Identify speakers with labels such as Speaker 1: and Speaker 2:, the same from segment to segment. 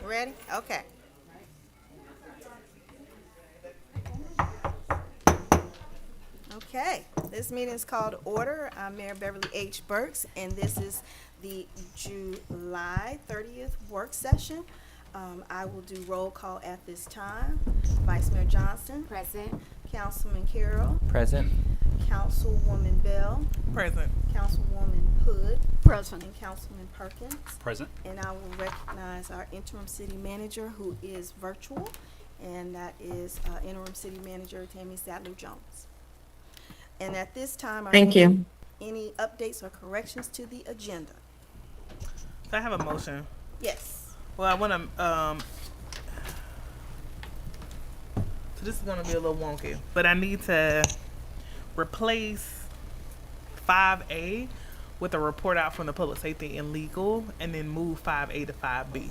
Speaker 1: Ready? Okay. Okay, this meeting is called to order. I'm Mayor Beverly H. Burks, and this is the July 30th work session. I will do roll call at this time. Vice Mayor Johnson.
Speaker 2: Present.
Speaker 1: Councilman Carroll.
Speaker 3: Present.
Speaker 1: Councilwoman Bell.
Speaker 4: Present.
Speaker 1: Councilwoman Hood.
Speaker 2: Present.
Speaker 1: And Councilman Perkins.
Speaker 5: Present.
Speaker 1: And I will recognize our interim city manager, who is virtual, and that is interim city manager Tammy Sadler-Jones. And at this time, are
Speaker 6: Thank you.
Speaker 1: any updates or corrections to the agenda?
Speaker 4: So I have a motion.
Speaker 1: Yes.
Speaker 4: Well, I want to. So this is going to be a little wonky, but I need to replace 5A with a report out from the public safety and legal, and then move 5A to 5B.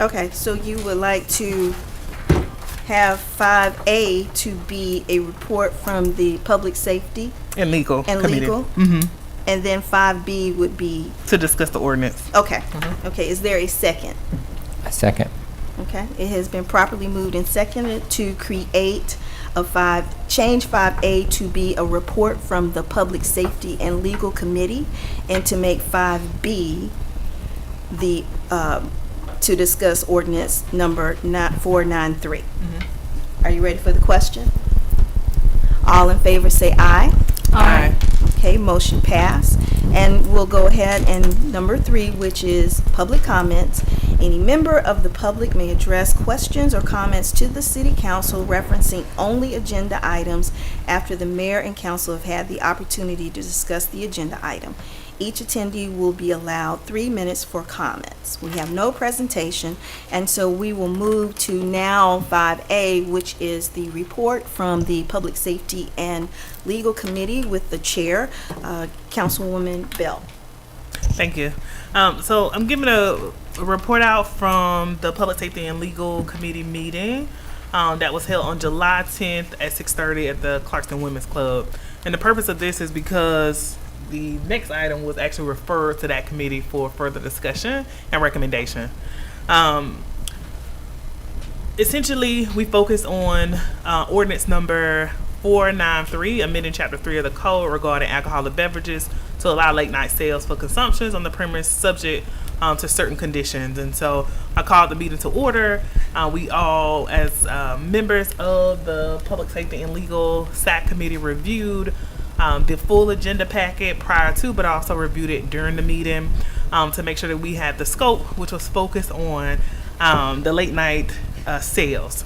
Speaker 1: Okay, so you would like to have 5A to be a report from the public safety
Speaker 4: And legal.
Speaker 1: and
Speaker 4: committee.
Speaker 1: legal,
Speaker 4: Mm-hmm.
Speaker 1: and then 5B would be,
Speaker 4: To discuss the ordinance.
Speaker 1: okay. Okay, is there a second?
Speaker 3: A second.
Speaker 1: Okay, it has been properly moved and seconded to create change 5A to be a report from the Public Safety and Legal Committee, and to make 5B the, to discuss ordinance number 493. Are you ready for the question? All in favor say aye.
Speaker 4: Aye.
Speaker 1: Okay, motion passed. And we'll go ahead and number 3, which is public comments. Any member of the public may address questions or comments to the city council referencing only agenda items after the mayor and council have had the opportunity to discuss the agenda item. Each attendee will be allowed 3 minutes for comments. We have no presentation, and so we will move to now 5A, which is the report from the Public Safety and Legal Committee with the chair, Councilwoman Bell.
Speaker 4: Thank you. So I'm giving a report out from the Public Safety and Legal Committee meeting that was held on July 10th at 6:30 at the Clarkston Women's Club. And the purpose of this is because the next item was actually referred to that committee for further discussion and recommendation. Essentially, we focused on ordinance number 493, amending Chapter 3 of the Code regarding alcoholic beverages to allow late night sales for consumptions on the premise subject to certain conditions. And so I called the meeting to order. We all, as members of the Public Safety and Legal SAC Committee, reviewed the full agenda packet prior to, but also reviewed it during the meeting to make sure that we had the scope, which was focused on the late night sales.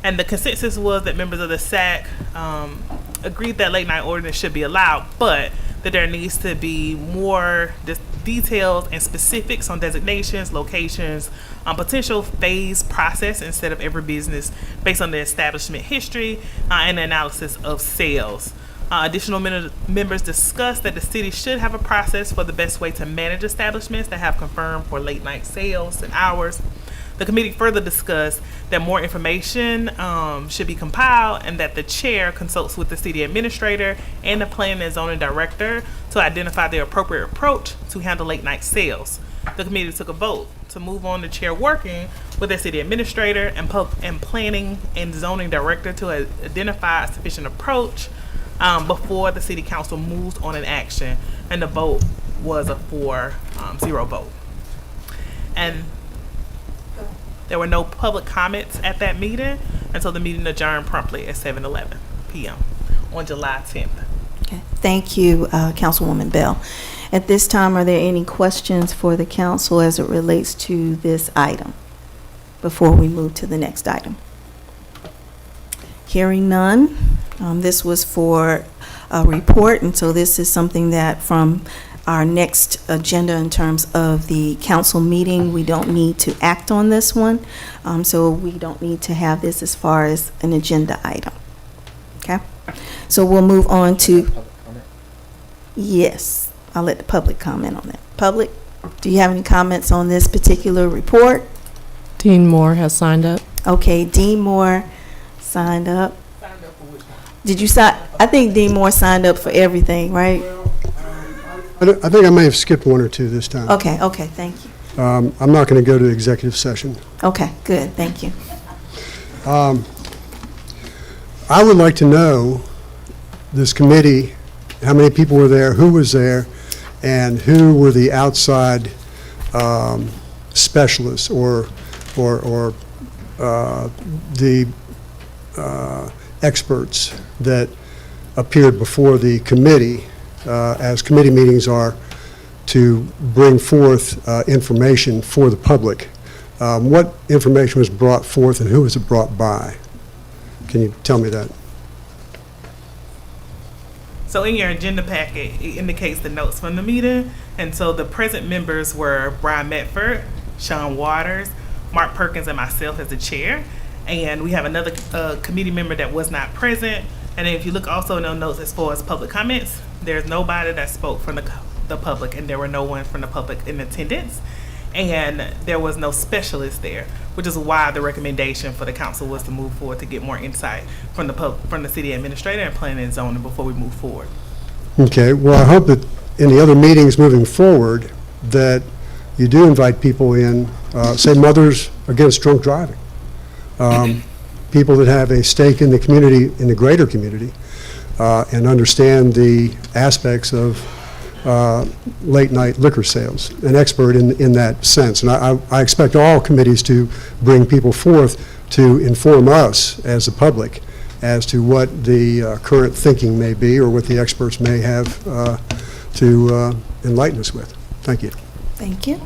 Speaker 4: And the consensus was that members of the SAC agreed that late night ordinance should be allowed, but that there needs to be more details and specifics on designations, locations, potential phase process instead of every business based on the establishment history and the analysis of sales. Additional members discussed that the city should have a process for the best way to manage establishments that have confirmed for late night sales and hours. The committee further discussed that more information should be compiled, and that the chair consults with the city administrator and the planning and zoning director to identify the appropriate approach to handle late night sales. The committee took a vote to move on the chair working with the city administrator and planning and zoning director to identify a sufficient approach before the city council moves on an action, and the vote was a 4-0 vote. And there were no public comments at that meeting, and so the meeting adjourned promptly at 7:11 p.m. on July 10th.
Speaker 1: Okay, thank you, Councilwoman Bell. At this time, are there any questions for the council as it relates to this item before we move to the next item? Hearing none. This was for a report, and so this is something that from our next agenda in terms of the council meeting, we don't need to act on this one. So we don't need to have this as far as an agenda item. Okay? So we'll move on to, yes, I'll let the public comment on that. Public, do you have any comments on this particular report?
Speaker 6: Dean Moore has signed up.
Speaker 1: Okay, Dean Moore signed up. Did you sign? I think Dean Moore signed up for everything, right?
Speaker 7: I think I may have skipped one or two this time.
Speaker 1: Okay, thank you.
Speaker 2: I'm not going to go to executive session.
Speaker 1: Okay, good, thank you.
Speaker 2: I would like to know, this committee, how many people were there, who was there, and who were the outside specialists or the experts that appeared before the committee, as committee meetings are, to bring forth information for the public. What information was brought forth and who was it brought by? Can you tell me that?
Speaker 4: So in your agenda packet, it indicates the notes from the meeting. And so the present members were Brian Medford, Sean Waters, Mark Perkins, and myself as the chair. And we have another committee member that was not present. And then if you look also in the notes as far as public comments, there's nobody that spoke from the public, and there were no one from the public in attendance. And there was no specialist there, which is why the recommendation for the council was to move forward to get more insight from the city administrator and planning and zoning before we move forward.
Speaker 2: Okay, well, I hope that in the other meetings moving forward, that you do invite people in, say Mothers Against Drunk Driving, people that have a stake in the community, in the greater community, and understand the aspects of late-night liquor sales, an expert in that sense. And I expect all committees to bring people forth to inform us as the public as to what the current thinking may be or what the experts may have to enlighten us with. Thank you.
Speaker 1: Thank you.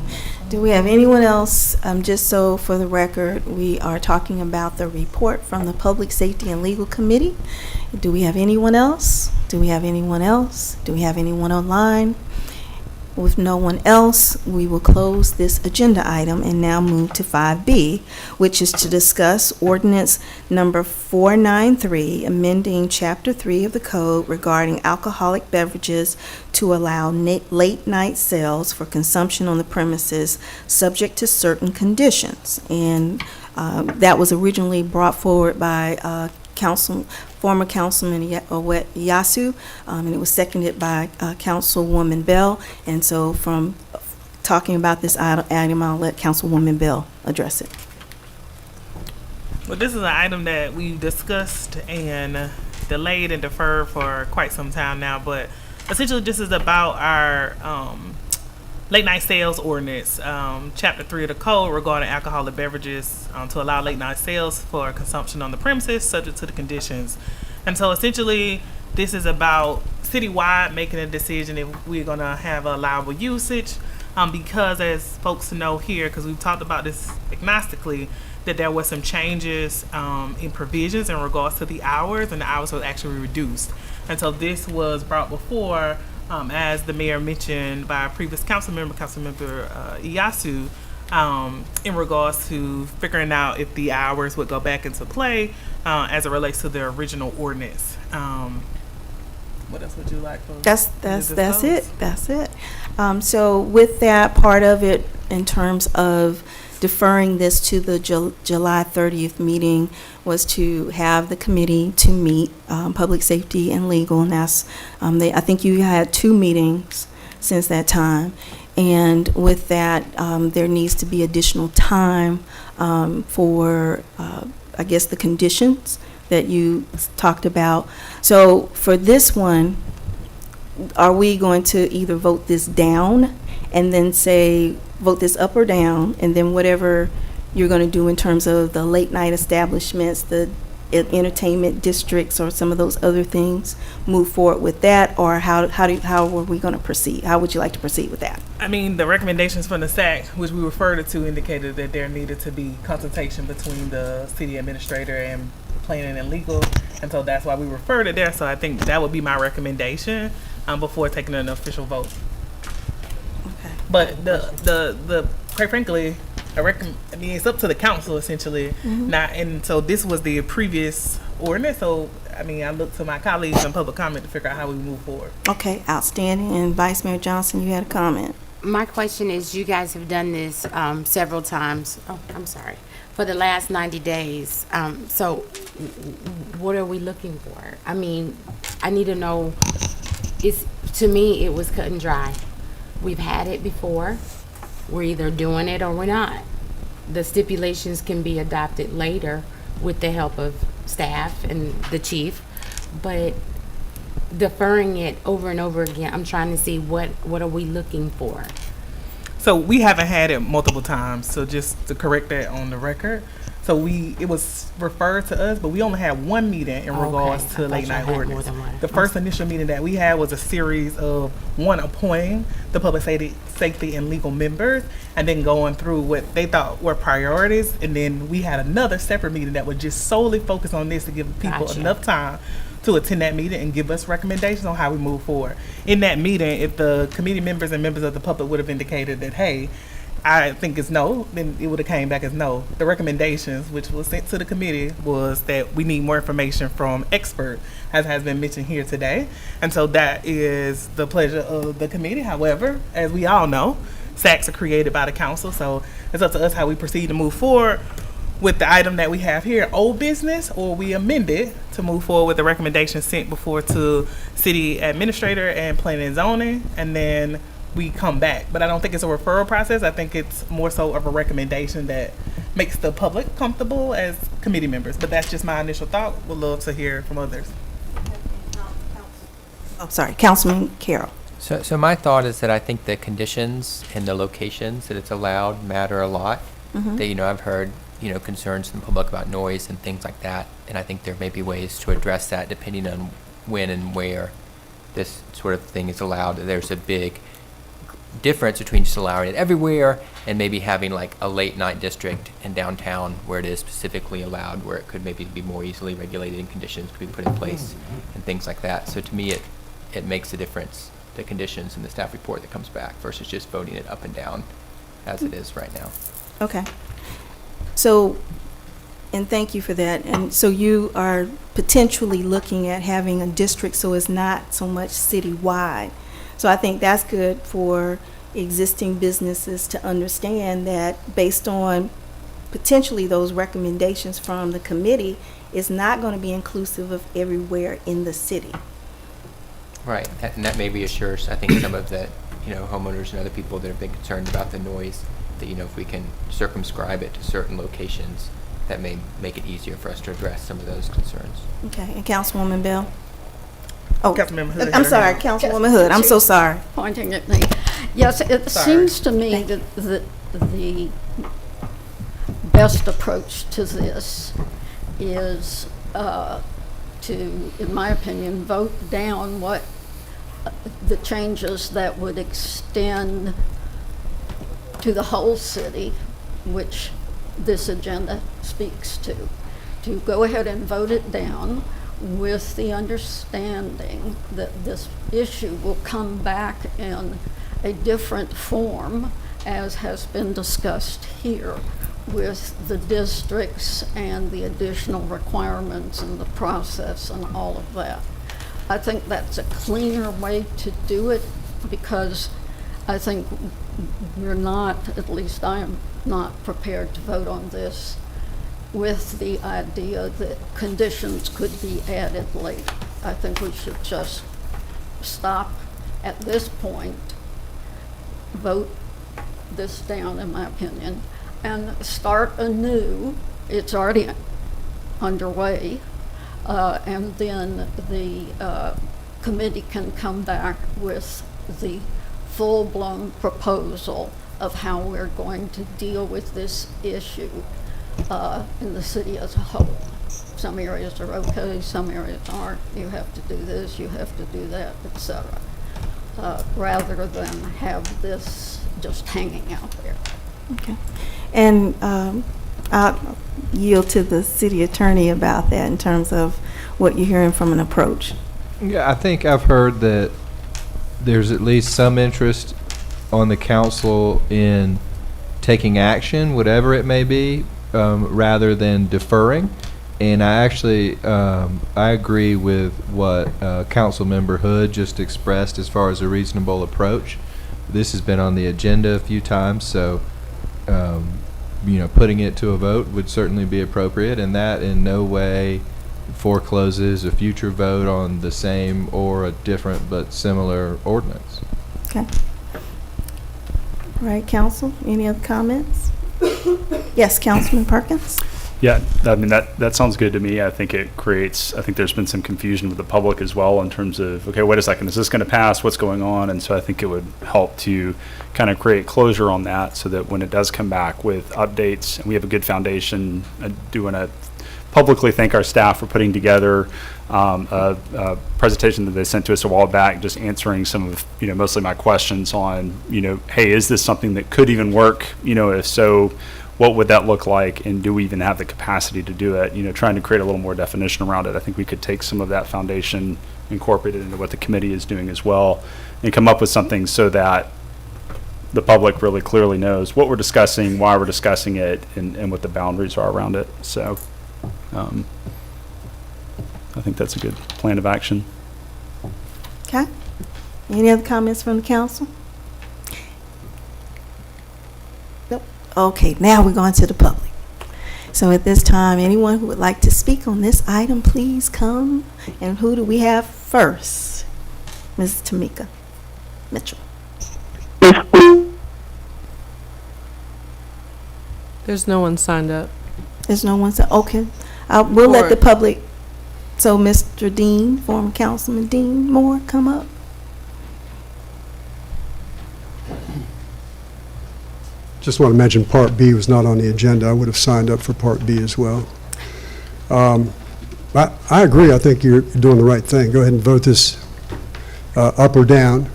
Speaker 1: Do we have anyone else? Just so for the record, we are talking about the report from the Public Safety and Legal Committee. Do we have anyone else? Do we have anyone else? Do we have anyone online? With no one else, we will close this agenda item and now move to 5B, which is to discuss ordinance number 493, amending Chapter 3 of the Code regarding alcoholic beverages to allow late night sales for consumption on the premises subject to certain conditions. And that was originally brought forward by former Councilman Yasu, and it was seconded by Councilwoman Bell. And so from talking about this item, I'll let Councilwoman Bell address it.
Speaker 4: Well, this is an item that we've discussed and delayed and deferred for quite some time now, but essentially this is about our late night sales ordinance, Chapter 3 of the Code regarding alcoholic beverages to allow late night sales for consumption on the premises subject to the conditions. And so essentially this is about citywide making a decision if we're going to have allowable usage, because as folks know here, because we've talked about this agnostically, that there were some changes in provisions in regards to the hours, and the hours were actually reduced. And so this was brought before, as the mayor mentioned by a previous Councilmember Iyasu, in regards to figuring out if the hours would go back into play as it relates to the original ordinance. What else would you like?
Speaker 1: That's it. So with that, part of it in terms of deferring this to the July 30th meeting was to have the committee to meet, public safety and legal, and that's, I think you had 2 meetings since that time. And with that, there needs to be additional time for, I guess, the conditions that you talked about. So for this one, are we going to either vote this down and then say, vote this up or down, and then whatever you're going to do in terms of the late night establishments, the entertainment districts, or some of those other things, move forward with that, or how are we going to proceed? How would you like to proceed with that?
Speaker 4: I mean, the recommendations from the SAC, which we referred to, indicated that there needed to be consultation between the city administrator and planning and legal, and so that's why we referred it there. So I think that would be my recommendation before taking an official vote.
Speaker 1: Okay.
Speaker 4: But the quite frankly, I mean, it's up to the council essentially.
Speaker 1: Mm-hmm.
Speaker 4: And so this was the previous ordinance. So I mean, I look to my colleagues in public comment to figure out how we move forward.
Speaker 1: Okay, outstanding. And Vice Mayor Johnson, you had a comment.
Speaker 3: My question is, you guys have done this several times. Oh, I'm sorry. For the last 90 days. So what are we looking for? I mean, I need to know. To me, it was cut and dry. We've had it before. we're either doing it or we're not. The stipulations can be adopted later with the help of staff and the chief, but deferring it over and over again, I'm trying to see what are we looking for?
Speaker 4: So we haven't had it multiple times. So just to correct that on the record. So it was referred to us, but we only had one meeting in regards
Speaker 3: Okay.
Speaker 4: to
Speaker 3: I
Speaker 4: late
Speaker 3: thought
Speaker 4: night
Speaker 3: y'all had more
Speaker 4: ordinance.
Speaker 3: than one.
Speaker 4: The first initial meeting that we had was a series of one appointing the public safety and legal members, and then going through what they thought were priorities. And then we had another separate meeting that would just solely focus on this to give people
Speaker 3: Gotcha.
Speaker 4: enough time to attend that meeting and give us recommendations on how we move forward. In that meeting, if the committee members and members of the public would have indicated that, hey, I think it's no, then it would have came back as no. The recommendations, which was sent to the committee, was that we need more information from experts, as has been mentioned here today. And so that is the pleasure of the committee. However, as we all know, SACs are created by the council, so it's up to us how we proceed to move forward with the item that we have here, old business, or we amend it to move forward with the recommendation sent before to city administrator and planning and zoning, and then we come back. But I don't think it's a referral process. I think it's more so of a recommendation that makes the public comfortable as committee members. But that's just my initial thought. Would love to hear from others.
Speaker 1: Oh, sorry, Councilman Carroll.
Speaker 5: So my thought is that I think the conditions and the locations that it's allowed matter a lot. That, I've heard, concerns from the public about noise and things like that. And I think there may be ways to address that depending on when and where this sort of thing is allowed. There's a big difference between just allowing it everywhere and maybe having like a late night district in downtown where it is specifically allowed, where it could maybe be more easily regulated and conditions could be put in place and things like that. So to me, it makes a difference, the conditions in the staff report that comes back versus just voting it up and down as it is right now.
Speaker 1: Okay. So, and thank you for that. And so you are potentially looking at having a district so it's not so much citywide. So I think that's good for existing businesses to understand that based on potentially those recommendations from the committee, it's not going to be inclusive of everywhere in the city.
Speaker 5: Right, and that may reassures, I think, some of the, homeowners and other people that have been concerned about the noise, that, if we can circumscribe it to certain locations, that may make it easier for us to address some of those concerns.
Speaker 1: Okay, and Councilwoman Bell? Oh,
Speaker 4: Councilmember Hood.
Speaker 1: I'm sorry, Councilwoman Hood, I'm so sorry.
Speaker 7: Pointing at me. Yes, it
Speaker 4: Sorry.
Speaker 7: seems to me that the best approach to this is to, in my opinion, vote down what the changes that would extend to the whole city, which this agenda speaks to go ahead and vote it down with the understanding that this issue will come back in a different form, as has been discussed here, with the districts and the additional requirements and the process and all of that. I think that's a cleaner way to do it, because I think we're not, at least I am not prepared to vote on this with the idea that conditions could be added later. I think we should just stop at this point, vote this down, in my opinion, and start anew. It's already underway, and then the committee can come back with the full-blown proposal of how we're going to deal with this issue in the city as a whole. Some areas are okay, some areas aren't. You have to do this, you have to do that, etc. Rather than have this just hanging out there.
Speaker 1: Okay. And I'll yield to the city attorney about that in terms of what you're hearing from an approach.
Speaker 8: Yeah, I think I've heard that there's at least some interest on the council in taking action, whatever it may be, rather than deferring. And I actually, I agree with what Council Member Hood just expressed as far as a reasonable approach. This has been on the agenda a few times, so, putting it to a vote would certainly be appropriate, and that in no way forecloses a future vote on the same or a different but similar ordinance.
Speaker 1: Okay. All right, council, any other comments? Yes, Councilman Perkins?
Speaker 9: Yeah, I mean, that sounds good to me. I think there's been some confusion with the public as well in terms of, okay, wait a second, is this going to pass? What's going on? And so I think it would help to kind of create closure on that so that when it does come back with updates, and we have a good foundation, I do want to publicly thank our staff for putting together a presentation that they sent to us a while back, just answering some of, mostly my questions on, hey, is this something that could even work? If so, what would that look like, and do we even have the capacity to do it? Trying to create a little more definition around it. I think we could take some of that foundation, incorporate it into what the committee is doing as well, and come up with something so that the public really clearly knows what we're discussing, why we're discussing it, and what the boundaries are around it. So I think that's a good plan of action.
Speaker 1: Okay. Any other comments from the council? Nope. Okay, now we're going to the public. So at this time, anyone who would like to speak on this item, please come. And who do we have first? Ms. Tamika Mitchell.
Speaker 6: There's no one signed up.
Speaker 1: There's no one, okay. We'll let the public, so Mr. Dean, former Councilman Dean Moore, come up.
Speaker 2: Just want to mention Part B was not on the agenda. I would have signed up for Part B as well. I agree. I think you're doing the right thing. Go ahead and vote this up or down,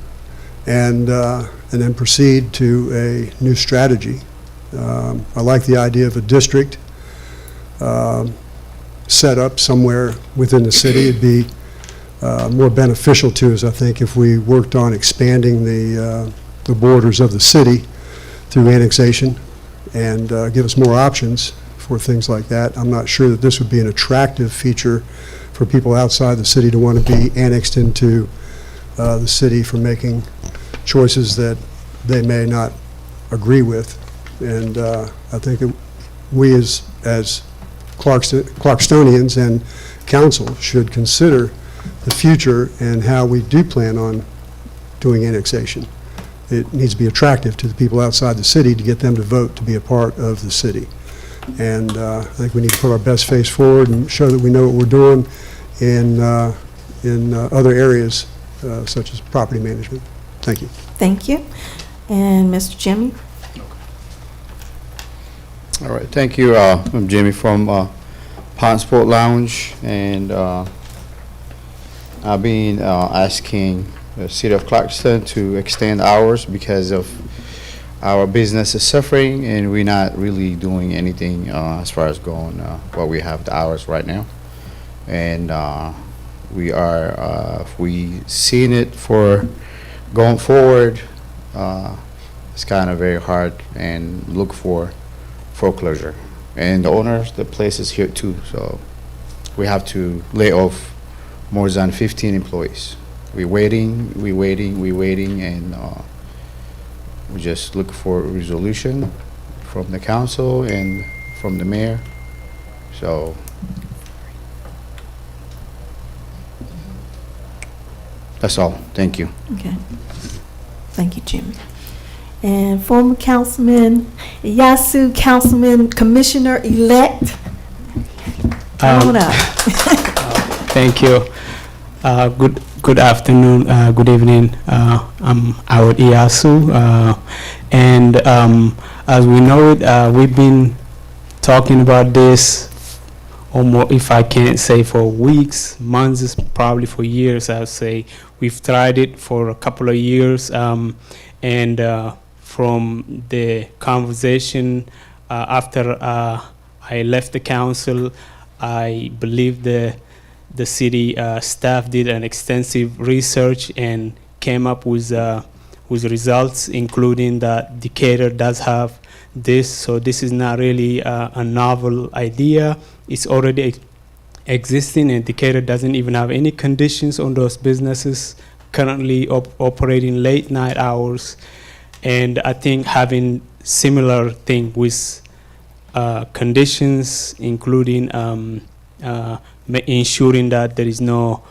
Speaker 2: and then proceed to a new strategy. I like the idea of a district set up somewhere within the city. It'd be more beneficial to us, I think, if we worked on expanding the borders of the city through annexation and give us more options for things like that. I'm not sure that this would be an attractive feature for people outside the city to want to be annexed into the city for making choices that they may not agree with. And I think that we as Clarkstonians and council should consider the future and how we do plan on doing annexation. It needs to be attractive to the people outside the city to get them to vote to be a part of the city. And I think we need to put our best face forward and show that we know what we're doing in other areas such as property management. Thank you.
Speaker 1: Thank you. And Mr. Jimmy?
Speaker 10: All right, thank you. I'm Jimmy from Pond Sport Lounge, and I've been asking the city of Clarkston to extend hours because of our business is suffering, and we're not really doing anything as far as going well. We have the hours right now, and we are if we seen it for going forward. It's kind of very hard and look for foreclosure, and the owners, the place is here too, so we have to lay off more than 15 employees. We're waiting, and we just look for a resolution from the council and from the mayor. So that's all. Thank you.
Speaker 1: Okay. Thank you, Jimmy. And former Councilman Yasu, Councilman Commissioner-elect. Come on up.
Speaker 11: Thank you. Good afternoon, good evening. I'm Howard Iyasu, and as we know it, we've been talking about this almost, if I can't say for weeks, months, probably for years. I'd say we've tried it for a couple of years, and from the conversation after I left the council, I believe the city staff did an extensive research and came up with results, including that Decatur does have this. So this is not really a novel idea. It's already existing, and Decatur doesn't even have any conditions on those businesses currently operating late night hours. And I think having similar thing with conditions, including ensuring that there is no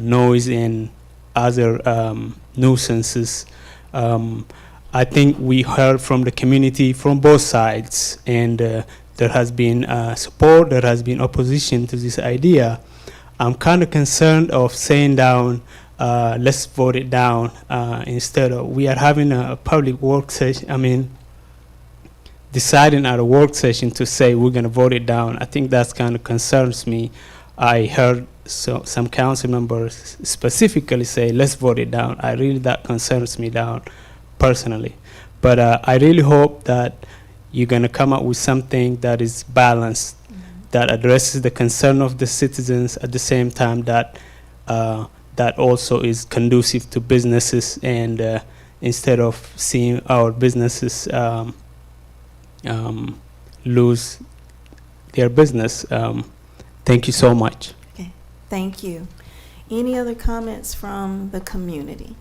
Speaker 11: noise and other nuisances. I think we heard from the community from both sides, and there has been support, there has been opposition to this idea. I'm kind of concerned of saying down, let's vote it down, instead of, we are having a public work session, deciding at a work session to say we're going to vote it down. I think that's kind of concerns me. I heard some council members specifically say, let's vote it down. That concerns me down personally. But I really hope that you're going to come up with something that is balanced, that addresses the concern of the citizens at the same time that that also is conducive to businesses, and instead of seeing our businesses lose their business. Thank you so much.
Speaker 1: Okay, thank you. Any other comments from the community?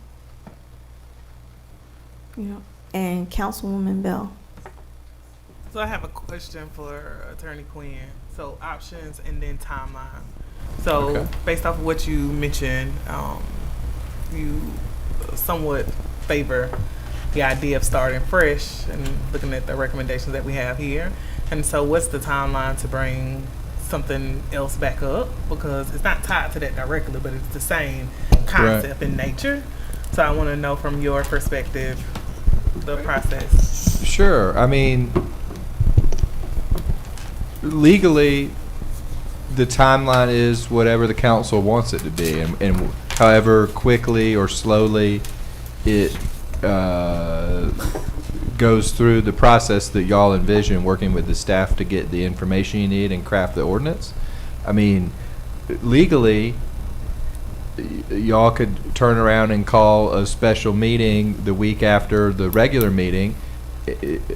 Speaker 1: And Councilwoman Bell.
Speaker 4: So I have a question for Attorney Quinn. So options and then timeline. So
Speaker 8: Okay.
Speaker 4: based off of what you mentioned, you somewhat favor the idea of starting fresh and looking at the recommendations that we have here. And so what's the timeline to bring something else back up? Because it's not tied to that directly, but it's the same concept in nature. So I want to know from your perspective the process.
Speaker 8: Sure. I mean, legally, the timeline is whatever the council wants it to be, and however quickly or slowly it goes through the process that y'all envision, working with the staff to get the information you need and craft the ordinance. I mean, legally, y'all could turn around and call a special meeting the week after the regular meeting,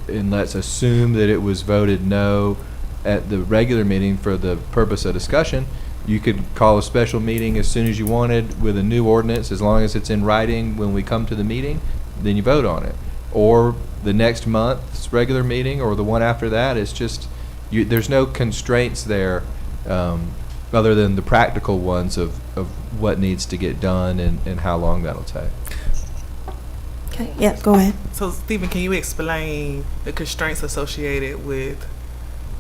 Speaker 8: and let's assume that it was voted no at the regular meeting for the purpose of discussion. You could call a special meeting as soon as you wanted with a new ordinance, as long as it's in writing when we come to the meeting, then you vote on it. Or the next month's regular meeting, or the one after that. It's just, there's no constraints there, other than the practical ones of what needs to get done and how long that'll take.
Speaker 1: Okay, yeah, go ahead.
Speaker 4: So Stephen, can you explain the constraints associated with,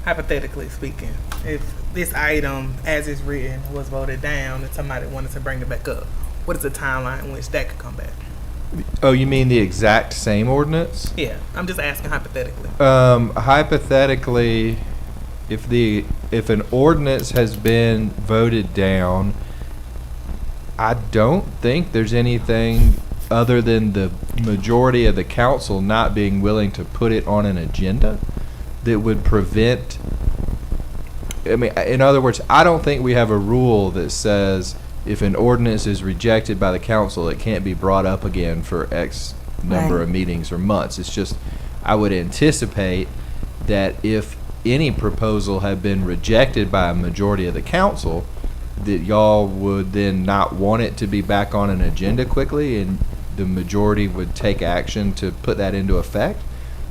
Speaker 4: hypothetically speaking, if this item as it's written was voted down and somebody wanted to bring it back up, what is the timeline in which that could come back?
Speaker 8: Oh, you mean the exact same ordinance?
Speaker 4: Yeah, I'm just asking hypothetically.
Speaker 8: Hypothetically, if an ordinance has been voted down, I don't think there's anything other than the majority of the council not being willing to put it on an agenda that would prevent. I mean, in other words, I don't think we have a rule that says if an ordinance is rejected by the council, it can't be brought up again for X number of meetings or months. It's just, I would anticipate that if any proposal had been rejected by a majority of the council, that y'all would then not want it to be back on an agenda quickly, and the majority would take action to put that into effect.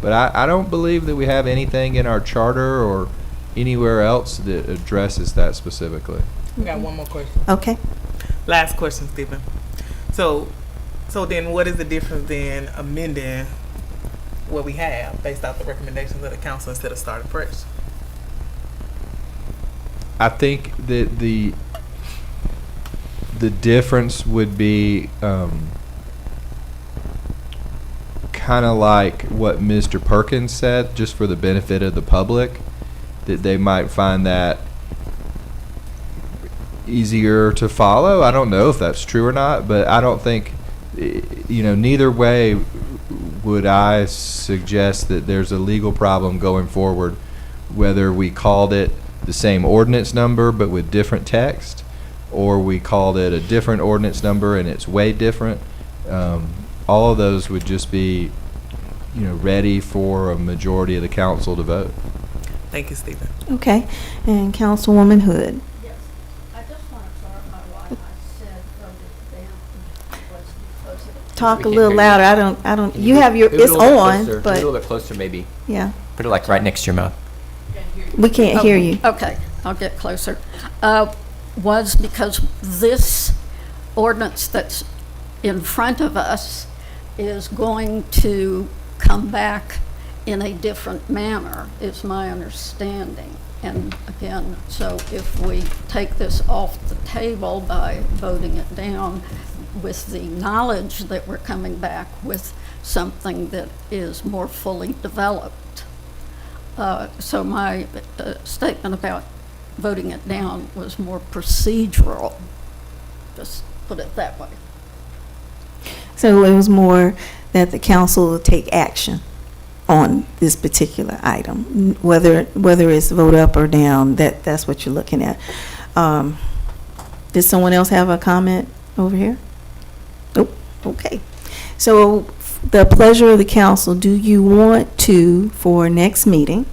Speaker 8: But I don't believe that we have anything in our charter or anywhere else that addresses that specifically.
Speaker 4: We got one more question.
Speaker 1: Okay.
Speaker 4: Last question, Stephen. So then what is the difference in amending what we have based off the recommendations of the council instead of starting fresh?
Speaker 8: I think that the difference would be kind of like what Mr. Perkins said, just for the benefit of the public, that they might find that easier to follow. I don't know if that's true or not, but I don't think, neither way would I suggest that there's a legal problem going forward, whether we called it the same ordinance number but with different text, or we called it a different ordinance number and it's way different. All of those would just be, ready for a majority of the council to vote.
Speaker 4: Thank you, Stephen.
Speaker 1: Okay, and Councilwoman Hood.
Speaker 7: Yes, I just want to clarify why I said voted down was because it
Speaker 1: Talk a
Speaker 5: We can't
Speaker 1: little
Speaker 5: hear you.
Speaker 1: louder. I don't, you have your,
Speaker 5: Move it
Speaker 1: it's
Speaker 5: a little bit
Speaker 1: on,
Speaker 5: closer. Move it a little
Speaker 1: but,
Speaker 5: bit closer, maybe.
Speaker 1: yeah,
Speaker 5: Put it like right next to your mouth.
Speaker 1: we can't hear you.
Speaker 7: Okay, I'll get closer. Was because this ordinance that's in front of us is going to come back in a different manner, is my understanding. And again, so if we take this off the table by voting it down with the knowledge that we're coming back with something that is more fully developed. So my statement about voting it down was more procedural, just put it that way.
Speaker 1: So it was more that the council will take action on this particular item, whether it's vote up or down, that's what you're looking at. Did someone else have a comment over here? Nope. Okay. So the pleasure of the council, do you want to, for next meeting,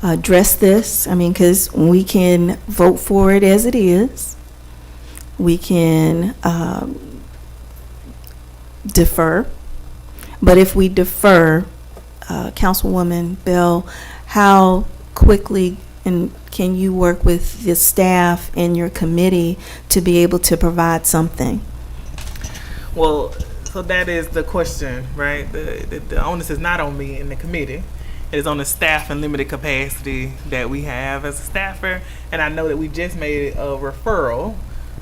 Speaker 1: address this? I mean, because we can vote for it as it is. We can defer. But if we defer, Councilwoman Bell, how quickly can you work with the staff and your committee to be able to provide something?
Speaker 4: Well, so that is the question, right? The onus is not on me and the committee. It is on the staff and limited capacity that we have as a staffer. And I know that we just made a referral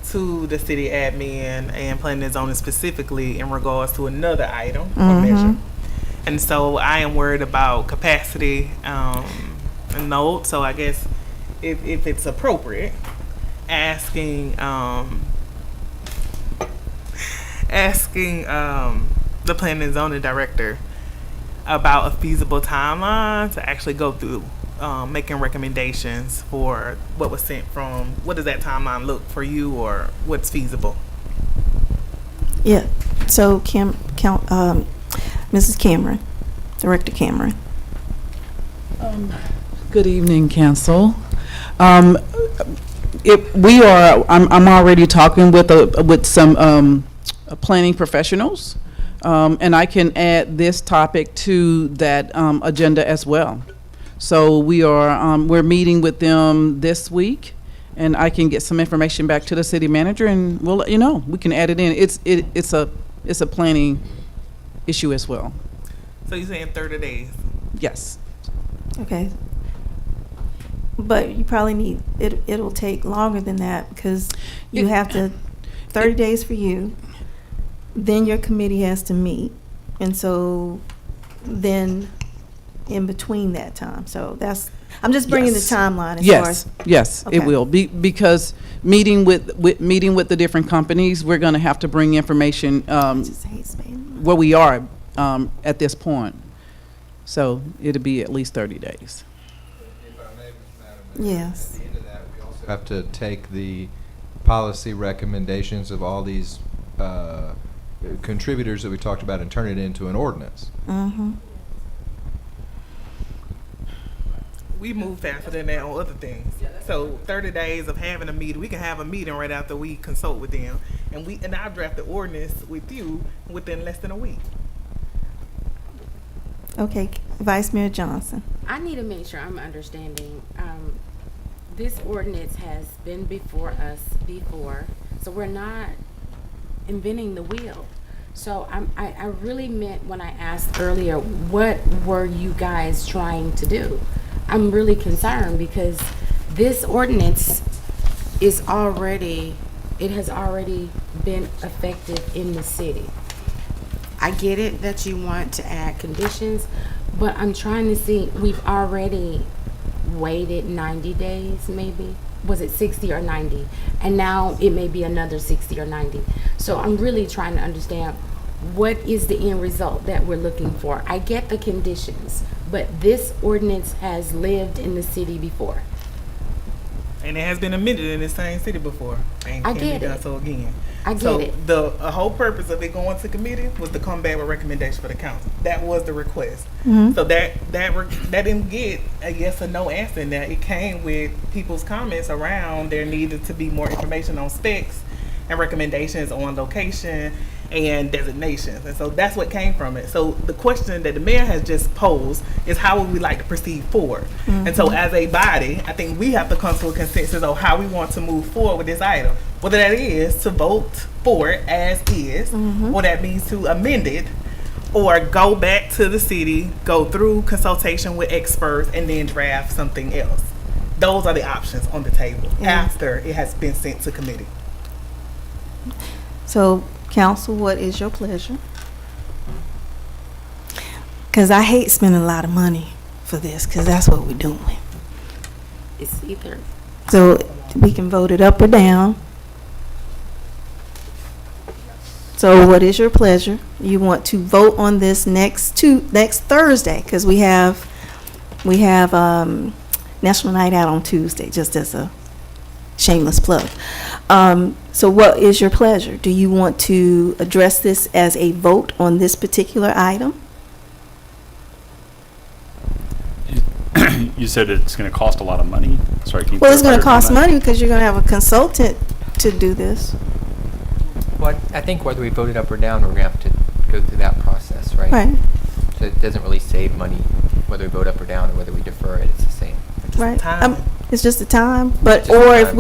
Speaker 4: to the city admin and planning and zoning specifically in regards to another item or measure. And so I am worried about capacity and note. So I guess if it's appropriate, asking the planning and zoning director about a feasible timeline to actually go through making recommendations for what was sent from, what does that timeline look for you, or what's feasible?
Speaker 1: Yeah. So Mrs. Cameron, Director Cameron.
Speaker 12: Good evening, council. I'm already talking with some planning professionals, and I can add this topic to that agenda as well. So we're meeting with them this week, and I can get some information back to the city manager, and we'll let you know. We can add it in. It's a planning issue as well.
Speaker 4: So you're saying 30 days?
Speaker 12: Yes.
Speaker 1: Okay. But you probably need, it'll take longer than that because you have to, 30 days for you, then your committee has to meet. And so then in between that time. So I'm just bringing the timeline as far as.
Speaker 12: Yes,
Speaker 1: okay.
Speaker 12: It will be, because meeting with the different companies, we're going to have to bring information where we are at this point. So it'll be at least 30 days.
Speaker 8: If I may, Madam Mayor,
Speaker 1: Yes.
Speaker 8: at the end of that, we also have to take the policy recommendations of all these contributors that we talked about and turn it into an ordinance.
Speaker 4: We move faster than that on other things. So 30 days of having a meeting, we can have a meeting right after we consult with them, and I'll draft the ordinance with you within less than a week.
Speaker 1: Okay, Vice Mayor Johnson.
Speaker 3: I need to make sure I'm understanding. This ordinance has been before us before, so we're not inventing the wheel. So I really meant when I asked earlier, what were you guys trying to do? I'm really concerned because this ordinance has already been effective in the city. I get it that you want to add conditions, but I'm trying to see, we've already waited 90 days maybe. Was it 60 or 90? And now it may be another 60 or 90. So I'm really trying to understand what is the end result that we're looking for. I get the conditions, but this ordinance has lived in the city before.
Speaker 4: And it has been amended in the same city before. And
Speaker 3: I
Speaker 4: can
Speaker 3: get
Speaker 4: be done
Speaker 3: it.
Speaker 4: so again.
Speaker 3: I get
Speaker 4: so
Speaker 3: it.
Speaker 4: The whole purpose of it going to committee was to come back with recommendation for the council. That was the request. So that didn't get a yes or no answer in that. It came with people's comments around there needed to be more information on specs and recommendations on location and designations. And so that's what came from it. So the question that the mayor has just posed is how would we like to proceed forward? And so as a body, I think we have to come to a consensus on how we want to move forward with this item. whether that is to vote for it as is, or that means to amend it, or go back to the city, go through consultation with experts, and then draft something else. Those are the options on the table after it has been sent to committee.
Speaker 1: So, council, what is your pleasure? Because I hate spending a lot of money for this, because that's what we're doing.
Speaker 3: It's either,
Speaker 1: So we can vote it up or down. So what is your pleasure? You want to vote on this next Thursday, because we have National Night Out on Tuesday, just as a shameless plug. So what is your pleasure? Do you want to address this as a vote on this particular item?
Speaker 9: You said it's going to cost a lot of money. Sorry, can you
Speaker 1: Well, it's going to
Speaker 9: clarify
Speaker 1: cost
Speaker 9: your comment?
Speaker 1: money because you're going to have a consultant to do this.
Speaker 5: Well, I think whether we vote it up or down, we're going to have to go through that process, right?
Speaker 1: Right,
Speaker 5: So it doesn't really save money whether we vote up or down or whether we defer it. It's the same.
Speaker 1: right.
Speaker 4: time.
Speaker 1: It's just a time, but,
Speaker 5: Just a
Speaker 1: or if
Speaker 5: time.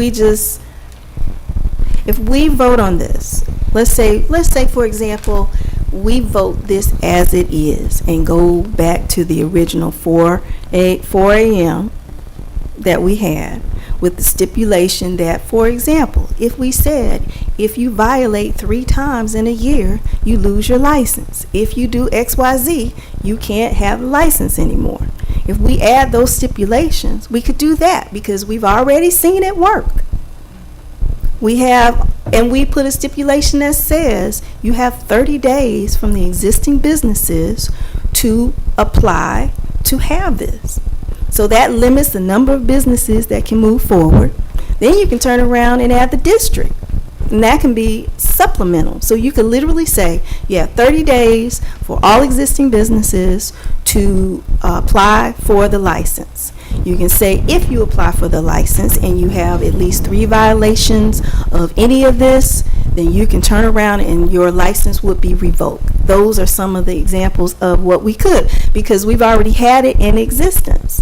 Speaker 1: if we vote on this, let's say, for example, we vote this as it is and go back to the original 4 a.m. that we had, with the stipulation that, for example, if we said, if you violate 3 times in a year, you lose your license. If you do XYZ, you can't have a license anymore. If we add those stipulations, we could do that because we've already seen it work. And we put a stipulation that says you have 30 days from the existing businesses to apply to have this. So that limits the number of businesses that can move forward. Then you can turn around and add the district. And that can be supplemental. So you could literally say, you have 30 days for all existing businesses to apply for the license. You can say if you apply for the license and you have at least 3 violations of any of this, then you can turn around and your license would be revoked. Those are some of the examples of what we could, because we've already had it in existence.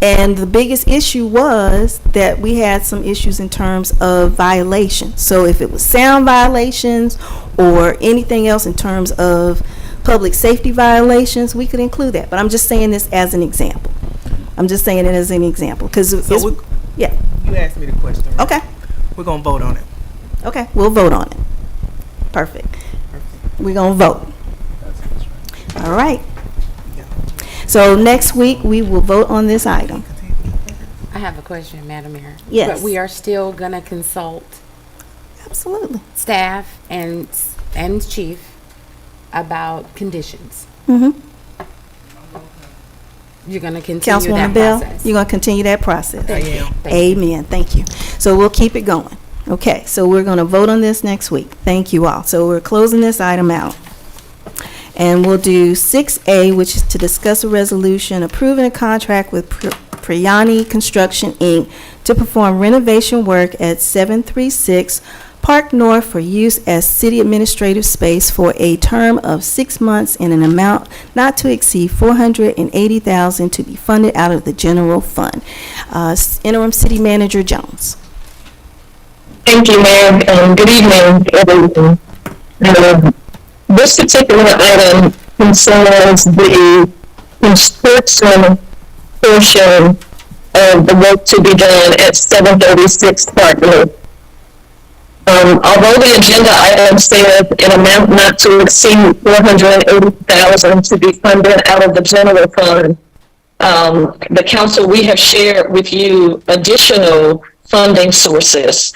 Speaker 1: And the biggest issue was that we had some issues in terms of violations. So if it was sound violations or anything else in terms of public safety violations, we could include that. But I'm just saying this as an example. Because
Speaker 4: So
Speaker 1: yeah.
Speaker 4: you asked me the question. Right?
Speaker 1: Okay.
Speaker 4: We're going to vote on it.
Speaker 1: Okay. We'll vote on it. Perfect. We're going to vote. All right. So next week, we will vote on this item.
Speaker 3: I have a question, Madam Mayor.
Speaker 1: Yes.
Speaker 3: But we are still gonna consult
Speaker 1: Absolutely.
Speaker 3: staff and chief about conditions.
Speaker 1: Mm-hmm.
Speaker 3: You're gonna continue
Speaker 1: Councilwoman
Speaker 3: that
Speaker 1: Bell,
Speaker 3: process.
Speaker 1: you're going to continue that process.
Speaker 3: Thank you. Thank you.
Speaker 1: Amen. Thank you. So we'll keep it going. Okay, so we're going to vote on this next week. Thank you all. So we're closing this item out. And we'll do 6A, which is to discuss a resolution approving a contract with Paryani Construction, Inc. to perform renovation work at 736 Park North for use as city administrative space for a term of 6 months in an amount not to exceed $480,000 to be funded out of the general fund. Interim City Manager Jones.
Speaker 13: Thank you, Mayor, and good evening, everyone. This particular item concerns the construction portion of the work to be done at 736 Park Road. Although the agenda item says an amount not to exceed $480,000 to be funded out of the general fund, the council, we have shared with you additional funding sources.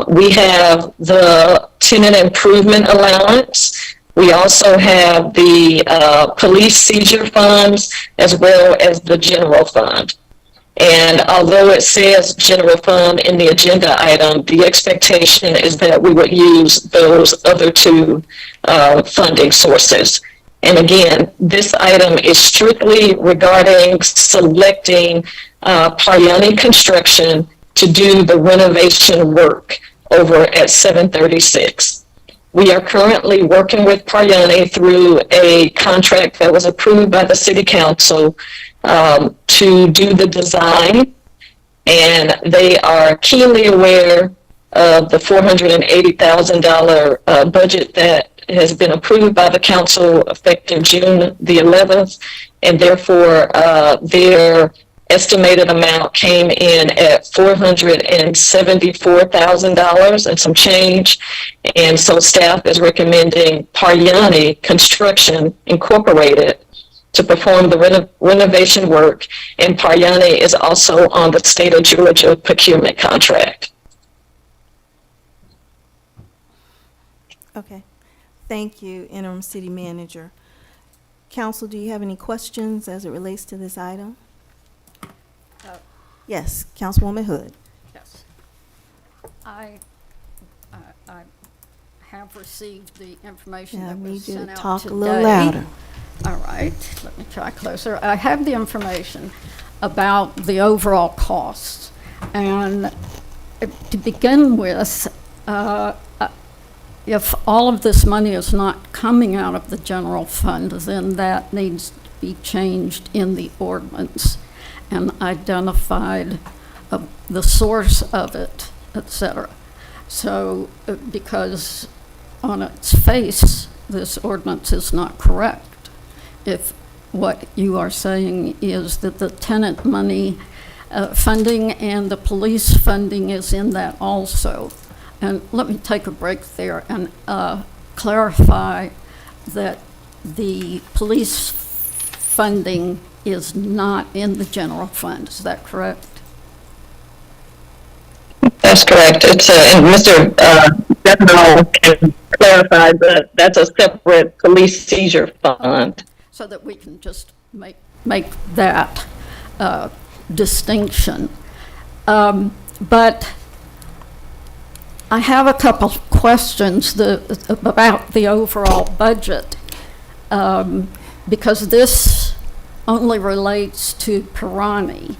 Speaker 13: We have the tenant improvement allowance. We also have the police seizure funds as well as the general fund. And although it says general fund in the agenda item, the expectation is that we would use those other 2 funding sources. And again, this item is strictly regarding selecting Paryani Construction to do the renovation work over at 736. We are currently working with Paryani through a contract that was approved by the City Council to do the design, and they are keenly aware of the $480,000 budget that has been approved by the council effective June the 11th, and therefore their estimated amount came in at $474,000 and some change. And so staff is recommending Paryani Construction Incorporated to perform the renovation work, and Paryani is also on the state of Georgia procurement contract.
Speaker 1: Okay. Thank you, Interim City Manager. Council, do you have any questions as it relates to this item? Yes, Councilwoman Hood.
Speaker 7: Yes. I have received the information
Speaker 1: Yeah, I
Speaker 7: that was
Speaker 1: need you to
Speaker 7: sent out
Speaker 1: talk
Speaker 7: today.
Speaker 1: a little louder.
Speaker 7: All right, let me try closer. I have the information about the overall costs. And to begin with, if all of this money is not coming out of the general fund, then that needs to be changed in the ordinance and identified the source of it, etc. So, because on its face, this ordinance is not correct. If what you are saying is that the tenant money funding and the police funding is in that also. And let me take a break there and clarify that the police funding is not in the general fund. Is that correct?
Speaker 13: That's correct. It's and Mr. Devino can clarify that that's a separate police seizure fund.
Speaker 7: So that we can just make that distinction. But I have a couple questions about the overall budget, because this only relates to Paryani.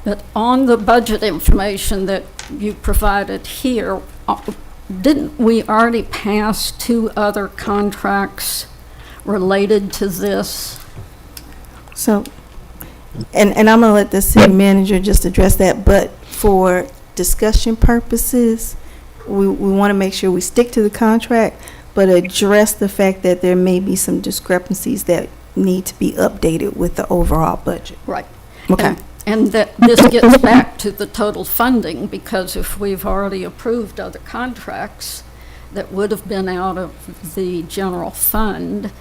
Speaker 7: But on the budget information that you provided here, didn't we already pass 2 other contracts related to this?
Speaker 1: So, and I'm gonna let the city manager just address that, but for discussion purposes, we want to make sure we stick to the contract, but address the fact that there may be some discrepancies that need to be updated with the overall budget.
Speaker 7: Right.
Speaker 1: Okay.
Speaker 7: And that this gets back to the total funding, because if we've already approved other contracts that would have been out of the general fund,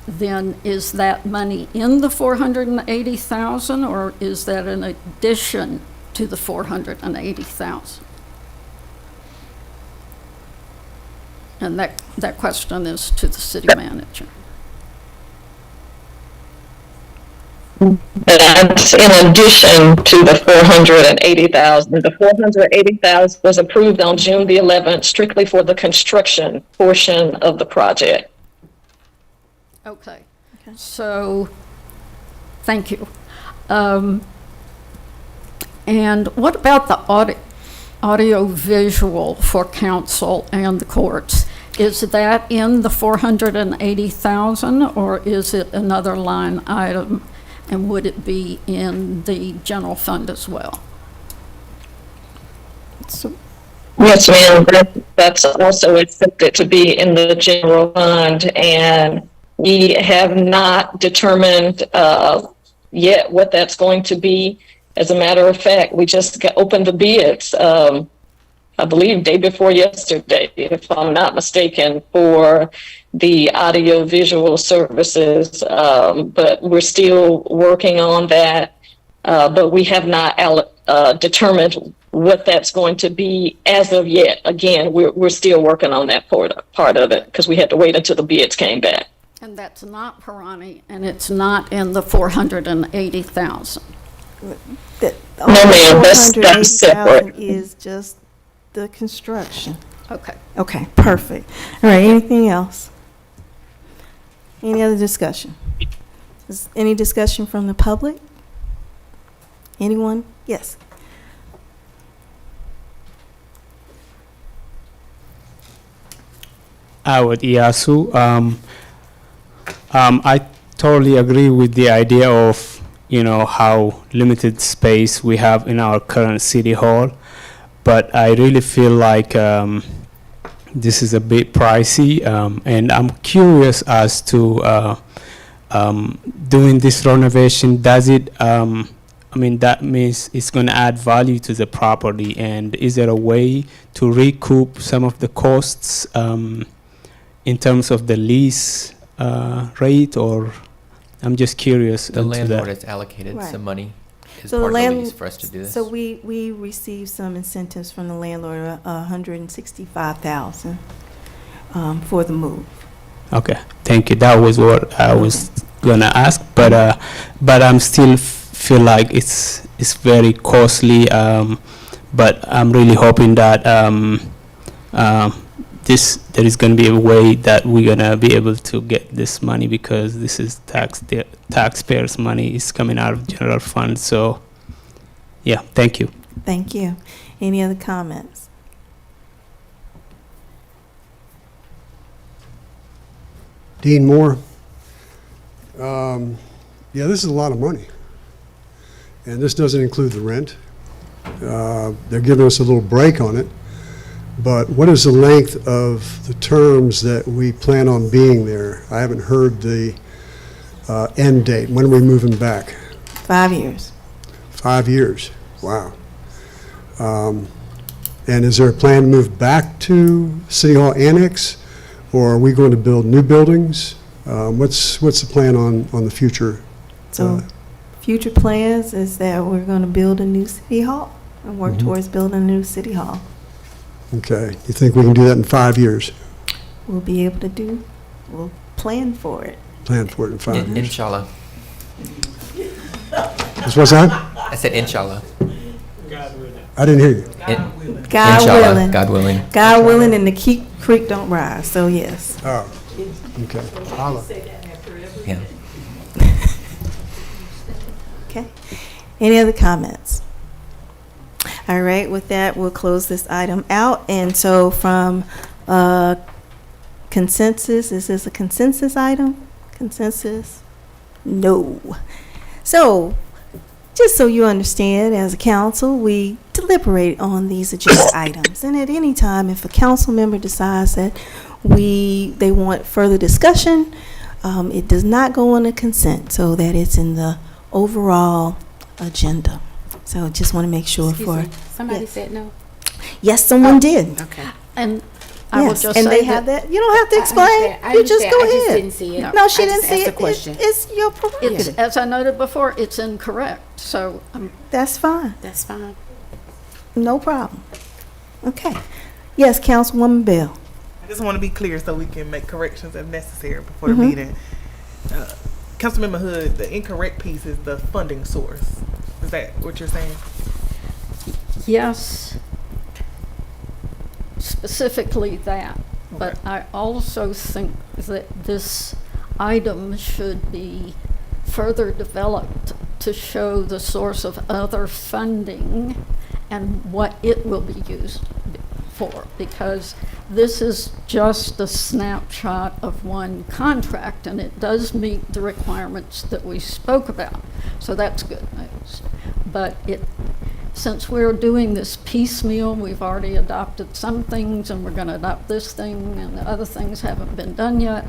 Speaker 7: then is that money in the 480,000, or is that in addition to the 480,000? And that question is to the city manager.
Speaker 13: That's in addition to the 480,000. The 480,000 was approved on June the 11th strictly for the construction portion of the project.
Speaker 7: Okay. So, thank you. And what about the audio visual for council and the courts? Is that in the 480,000, or is it another line item? And would it be in the general fund as well?
Speaker 13: Yes, ma'am. That's also expected to be in the general fund, and we have not determined yet what that's going to be. As a matter of fact, we just opened the bids, I believe day before yesterday, if I'm not mistaken, for the audio visual services, but we're still working on that, but we have not determined what that's going to be as of yet. Again, we're still working on that part of it, because we had to wait until the bids came back.
Speaker 7: And that's not Paryani, and it's not in the 480,000.
Speaker 13: No, ma'am, that's separate.
Speaker 1: Is just the construction.
Speaker 7: Okay.
Speaker 1: Okay, perfect. All right, anything else? Any other discussion? Is any discussion from the public? Anyone? Yes.
Speaker 11: Awad Iyasu. I totally agree with the idea of, how limited space we have in our current city hall. but I really feel like this is a bit pricey, and I'm curious as to doing this renovation. Does it? I mean, that means it's going to add value to the property, and is there a way to recoup some of the costs in terms of the lease rate, or I'm just curious.
Speaker 5: The
Speaker 11: into
Speaker 5: landlord
Speaker 11: that.
Speaker 5: has allocated
Speaker 1: Right.
Speaker 5: some money as
Speaker 1: So the
Speaker 5: part of the
Speaker 1: land-
Speaker 5: lease for us to do this.
Speaker 1: So we received some incentives from the landlord, $165,000 for the move.
Speaker 11: Okay, thank you. That was what I was gonna ask, but I'm still feel like it's very costly. But I'm really hoping that there is gonna be a way that we're gonna be able to get this money, because this is taxpayers' money is coming out of general fund. So, yeah, thank you.
Speaker 1: Thank you. Any other comments?
Speaker 2: Dean Moore. Yeah, this is a lot of money. And this doesn't include the rent. They're giving us a little break on it. But what is the length of the terms that we plan on being there? I haven't heard the end date. When are we moving back?
Speaker 1: 5 years.
Speaker 2: 5 years. Wow. And is there a plan to move back to City Hall Annex, or are we going to build new buildings? What's the plan on the future?
Speaker 1: So future plans is that we're going to build a new city hall and work towards building a new city hall.
Speaker 2: Okay. You think we can do that in 5 years?
Speaker 1: We'll be able to we'll plan for it.
Speaker 2: Plan for it in 5 years?
Speaker 5: Inshallah.
Speaker 2: What's that?
Speaker 5: I said inshallah.
Speaker 2: I didn't hear you.
Speaker 1: God
Speaker 5: Inshallah,
Speaker 1: willing.
Speaker 5: God willing.
Speaker 1: God willing, and the creek don't rise. So yes.
Speaker 2: Oh, okay. Holla.
Speaker 5: Yeah.
Speaker 1: Okay. Any other comments? All right. With that, we'll close this item out. And so from consensus, is this a consensus item? Consensus? No. So just so you understand, as a council, we deliberate on these agenda items. And at any time, if a council member decides that they want further discussion, it does not go on a consent, so that it's in the overall agenda. So just want to make sure
Speaker 3: Somebody
Speaker 1: yes.
Speaker 3: said no?
Speaker 1: Yes, someone did.
Speaker 3: Okay.
Speaker 7: And I will
Speaker 1: Yes,
Speaker 7: just
Speaker 1: and
Speaker 7: say
Speaker 1: they have that. You don't have to
Speaker 3: I
Speaker 1: explain.
Speaker 3: understand. I
Speaker 1: You just
Speaker 3: understand.
Speaker 1: go
Speaker 3: I just
Speaker 1: ahead.
Speaker 3: didn't see it.
Speaker 1: No, she
Speaker 3: I
Speaker 1: didn't
Speaker 3: just
Speaker 1: see
Speaker 3: asked
Speaker 1: it.
Speaker 3: a question.
Speaker 1: It's your
Speaker 7: it's,
Speaker 1: prerogative.
Speaker 7: as I noted before, it's incorrect. So
Speaker 1: That's fine.
Speaker 3: That's fine.
Speaker 1: No problem. Okay. Yes, Councilwoman Bell.
Speaker 4: I just want to be clear so we can make corrections if necessary before the meeting. Councilmember Hood, the incorrect piece is the funding source. Is that what you're saying?
Speaker 7: yes, specifically that. But I also think that this item should be further developed to show the source of other funding and what it will be used for, because this is just a snapshot of one contract, and it does meet the requirements that we spoke about. So that's good news. But since we're doing this piecemeal, we've already adopted some things, and we're going to adopt this thing, and the other things haven't been done yet.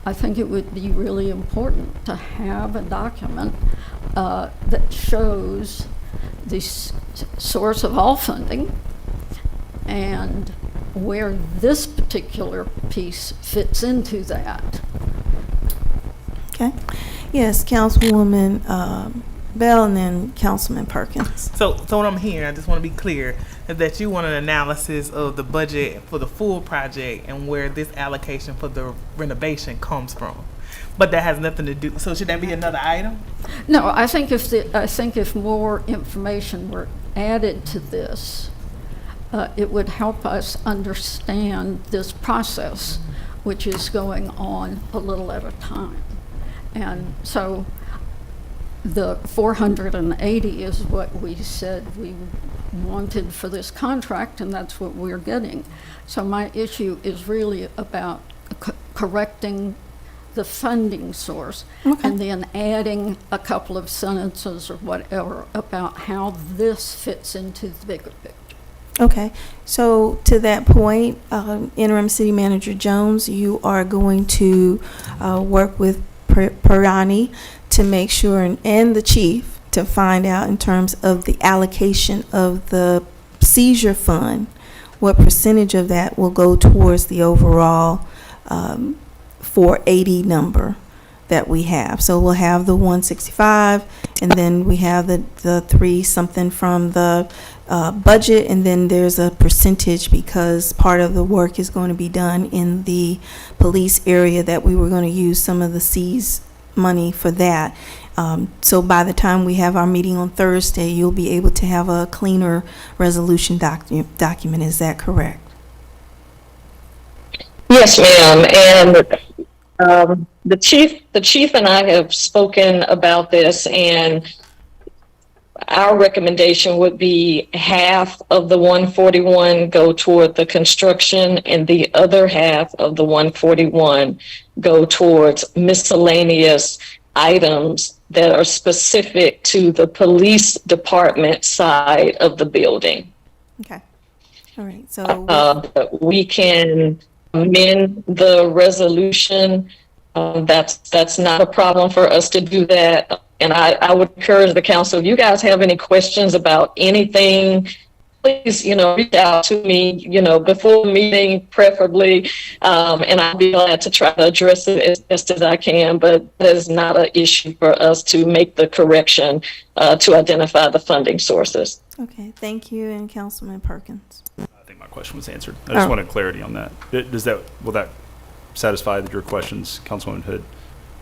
Speaker 7: I think it would be really important to have a document that shows the source of all funding and where this particular piece fits into that.
Speaker 1: Okay. Yes, Councilwoman Bell, and then Councilman Perkins.
Speaker 4: So what I'm hearing, I just want to be clear, is that you want an analysis of the budget for the full project and where this allocation for the renovation comes from. But that has nothing to do, so should that be another item?
Speaker 7: No, I think if more information were added to this, it would help us understand this process, which is going on a little at a time. And so the 480 is what we said we wanted for this contract, and that's what we're getting. So my issue is really about correcting the funding source, and then adding a couple of sentences or whatever about how this fits into the bigger picture.
Speaker 1: Okay, so to that point, Interim City Manager Jones, you are going to work with Paryani to make sure, and the chief, to find out in terms of the allocation of the seizure fund, what percentage of that will go towards the overall 480 number that we have. So we'll have the 165, and then we have the 3 something from the budget, and then there's a percentage because part of the work is going to be done in the police area that we were going to use some of the seize money for that. So by the time we have our meeting on Thursday, you'll be able to have a cleaner resolution document. Is that correct?
Speaker 13: Yes, ma'am. And the chief and I have spoken about this, and our recommendation would be half of the 141 go toward the construction, and the other half of the 141 go towards miscellaneous items that are specific to the police department side of the building.
Speaker 1: Okay. All right. So
Speaker 13: we can amend the resolution. That's not a problem for us to do that. And I would encourage the council, if you guys have any questions about anything, please, reach out to me, before the meeting, preferably, and I'll be glad to try to address it as best as I can. But that is not an issue for us to make the correction to identify the funding sources.
Speaker 1: okay. Thank you, and Councilman Perkins.
Speaker 9: I think my question was answered. I just wanted clarity on that. Will that satisfy your questions, Councilwoman Hood?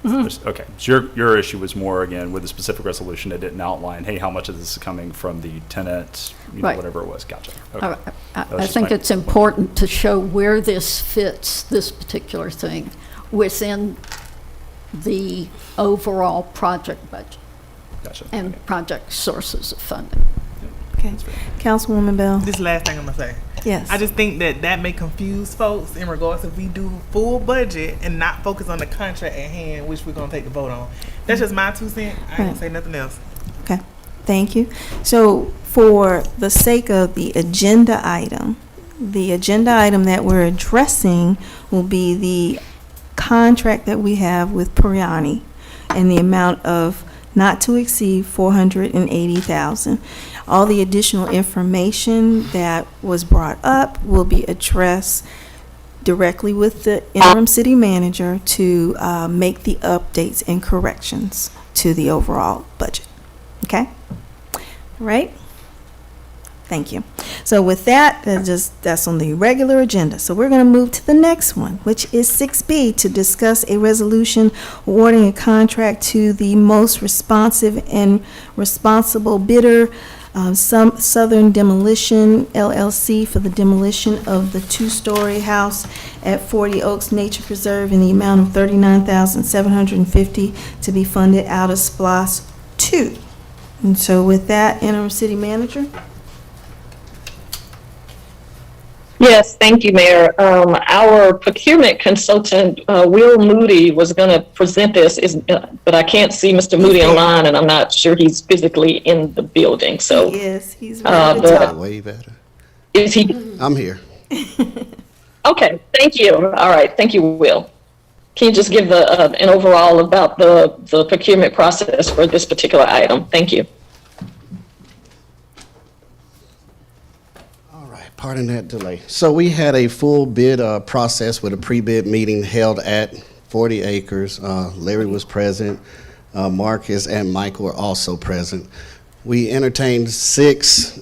Speaker 9: Okay, so your issue was more, again, with the specific resolution that didn't outline, hey, how much of this is coming from the tenant,
Speaker 7: Right.
Speaker 9: whatever it was. Gotcha. Okay.
Speaker 7: I think it's important to show where this fits, this particular thing, within the overall project budget
Speaker 9: Gotcha.
Speaker 7: and
Speaker 9: Okay.
Speaker 7: project sources of funding.
Speaker 1: Okay. Councilwoman Bell.
Speaker 4: This last thing I'm gonna say.
Speaker 1: Yes.
Speaker 4: I just think that may confuse folks in regards if we do full budget and not focus on the contract at hand, which we're gonna take the vote on. That's just my 2 cents. I ain't gonna say nothing else.
Speaker 1: Okay, thank you. So for the sake of the agenda item that we're addressing will be the contract that we have with Paryani and the amount of not to exceed $480,000. All the additional information that was brought up will be addressed directly with the interim city manager to make the updates and corrections to the overall budget. Okay? All right? Thank you. So with that, that's on the regular agenda. So we're going to move to the next one, which is 6B, to discuss a resolution awarding a contract to the most responsive and responsible bidder, Southern Demolition LLC, for the demolition of the 2-story house at 40 Oaks Nature Preserve in the amount of $39,750 to be funded out of SPLOST 2. And so with that, Interim City Manager.
Speaker 13: Yes, thank you, Mayor. Our procurement consultant, Will Moody, was going to present this, but I can't see Mr. Moody online, and I'm not sure he's physically in the building. So,
Speaker 1: Yes, he's ready to talk.
Speaker 10: Way better.
Speaker 13: is he?
Speaker 10: I'm here.
Speaker 13: Okay, thank you. All right, thank you, Will. Can you just give an overall about the procurement process for this particular item? Thank you.
Speaker 10: Pardon that delay. So we had a full bid process with a pre-bid meeting held at 40 acres. Larry was present. Marcus and Michael were also present. We entertained 6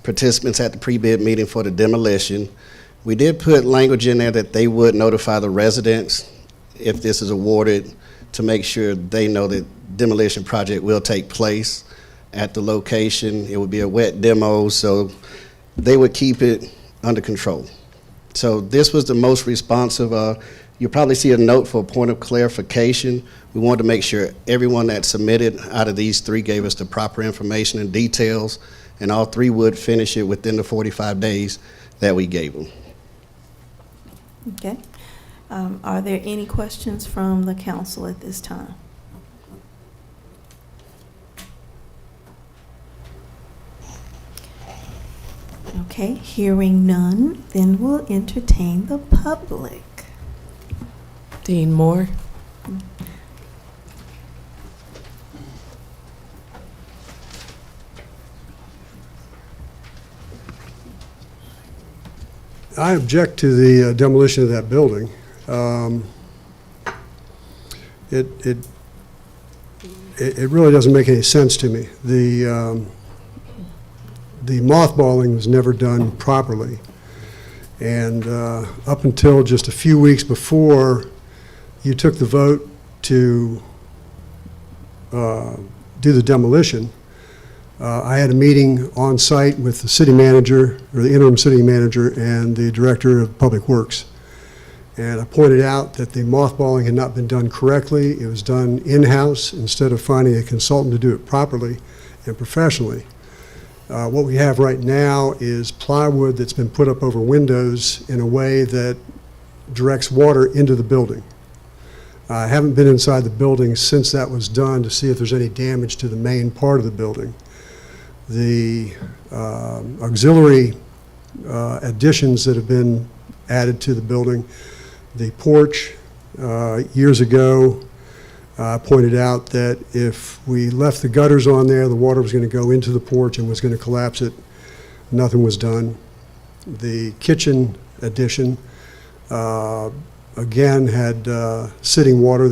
Speaker 10: participants at the pre-bid meeting for the demolition. We did put language in there that they would notify the residents if this is awarded to make sure they know that demolition project will take place at the location. It would be a wet demo, so they would keep it under control. So this was the most responsive. You'll probably see a note for a point of clarification. We wanted to make sure everyone that submitted out of these 3 gave us the proper information and details, and all 3 would finish it within the 45 days that we gave them.
Speaker 1: Okay. Are there any questions from the council at this time? Okay, hearing none, then we'll entertain the public.
Speaker 6: Dean Moore.
Speaker 2: I object to the demolition of that building. It really doesn't make any sense to me. The mothballing was never done properly. And up until just a few weeks before you took the vote to do the demolition, I had a meeting on site with the city manager, or the interim city manager, and the director of public works. And I pointed out that the mothballing had not been done correctly. It was done in-house instead of finding a consultant to do it properly and professionally. What we have right now is plywood that's been put up over windows in a way that directs water into the building. I haven't been inside the building since that was done to see if there's any damage to the main part of the building. The auxiliary additions that have been added to the building, the porch, years ago, I pointed out that if we left the gutters on there, the water was going to go into the porch and was going to collapse it. Nothing was done. The kitchen addition, again, had sitting water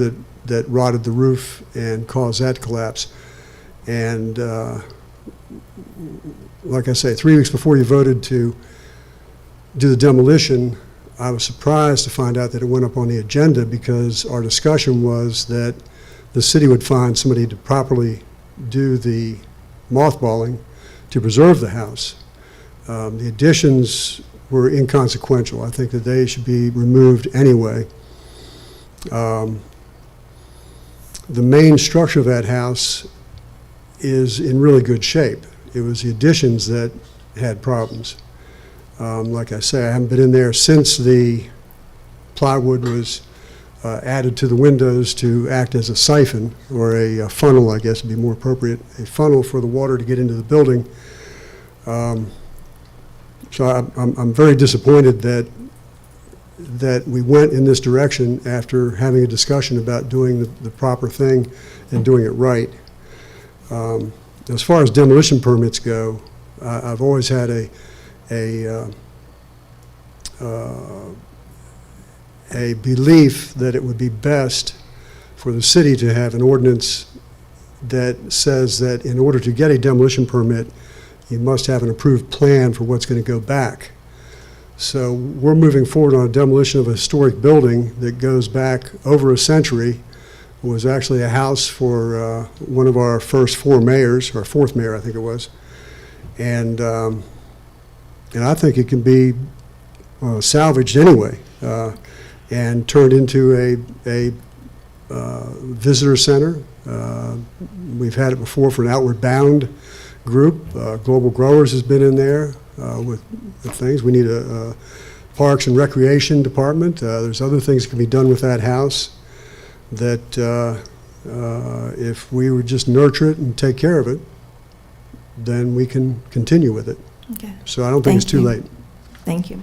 Speaker 2: that rotted the roof and caused that to collapse. And like I say, 3 weeks before you voted to do the demolition, I was surprised to find out that it went up on the agenda because our discussion was that the city would find somebody to properly do the mothballing to preserve the house. The additions were inconsequential. I think that they should be removed anyway. The main structure of that house is in really good shape. It was the additions that had problems. Like I say, I haven't been in there since the plywood was added to the windows to act as a siphon, or a funnel, I guess would be more appropriate, a funnel for the water to get into the building. So I'm very disappointed that we went in this direction after having a discussion about doing the proper thing and doing it right. As far as demolition permits go, I've always had a belief that it would be best for the city to have an ordinance that says that in order to get a demolition permit, you must have an approved plan for what's going to go back. So we're moving forward on a demolition of a historic building that goes back over a century. It was actually a house for one of our first four mayors, or fourth mayor, I think it was. And I think it can be salvaged anyway and turned into a visitor center. We've had it before for an outward bound group. Global Growers has been in there with things. We need a Parks and Recreation Department. There's other things that can be done with that house that if we would just nurture it and take care of it, then we can continue with it.
Speaker 1: Okay.
Speaker 2: So I don't think it's too late.
Speaker 1: Thank you.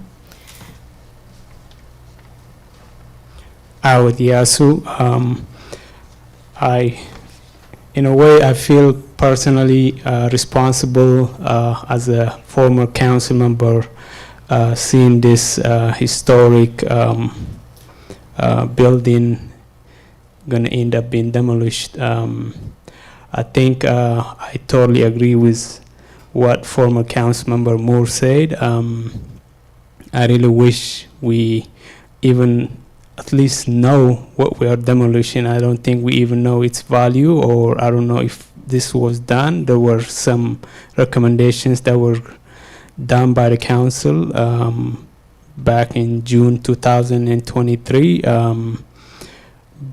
Speaker 11: Awad Yasu. In a way, I feel personally responsible as a former council member seeing this historic building going to end up being demolished. I think I totally agree with what former council member Moore said. I really wish we even at least know what we are demolishing. I don't think we even know its value, or I don't know if this was done. There were some recommendations that were done by the council back in June 2023.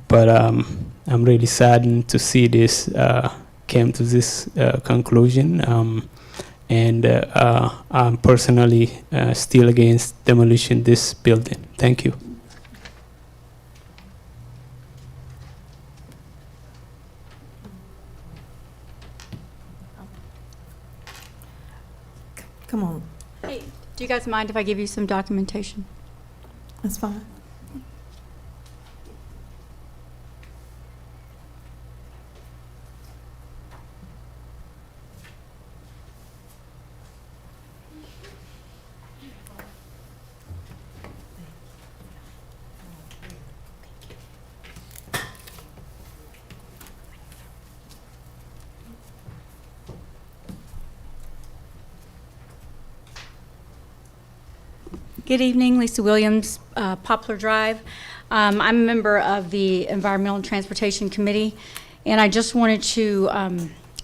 Speaker 11: But I'm really saddened to see this came to this conclusion. And I'm personally still against demolition this building. Thank you.
Speaker 1: Come on.
Speaker 14: Hey, do you guys mind if I give you some documentation?
Speaker 1: That's fine.
Speaker 14: Good evening, Lisa Williams, Poplar Drive. I'm a member of the Environmental and Transportation Committee, and I just wanted to,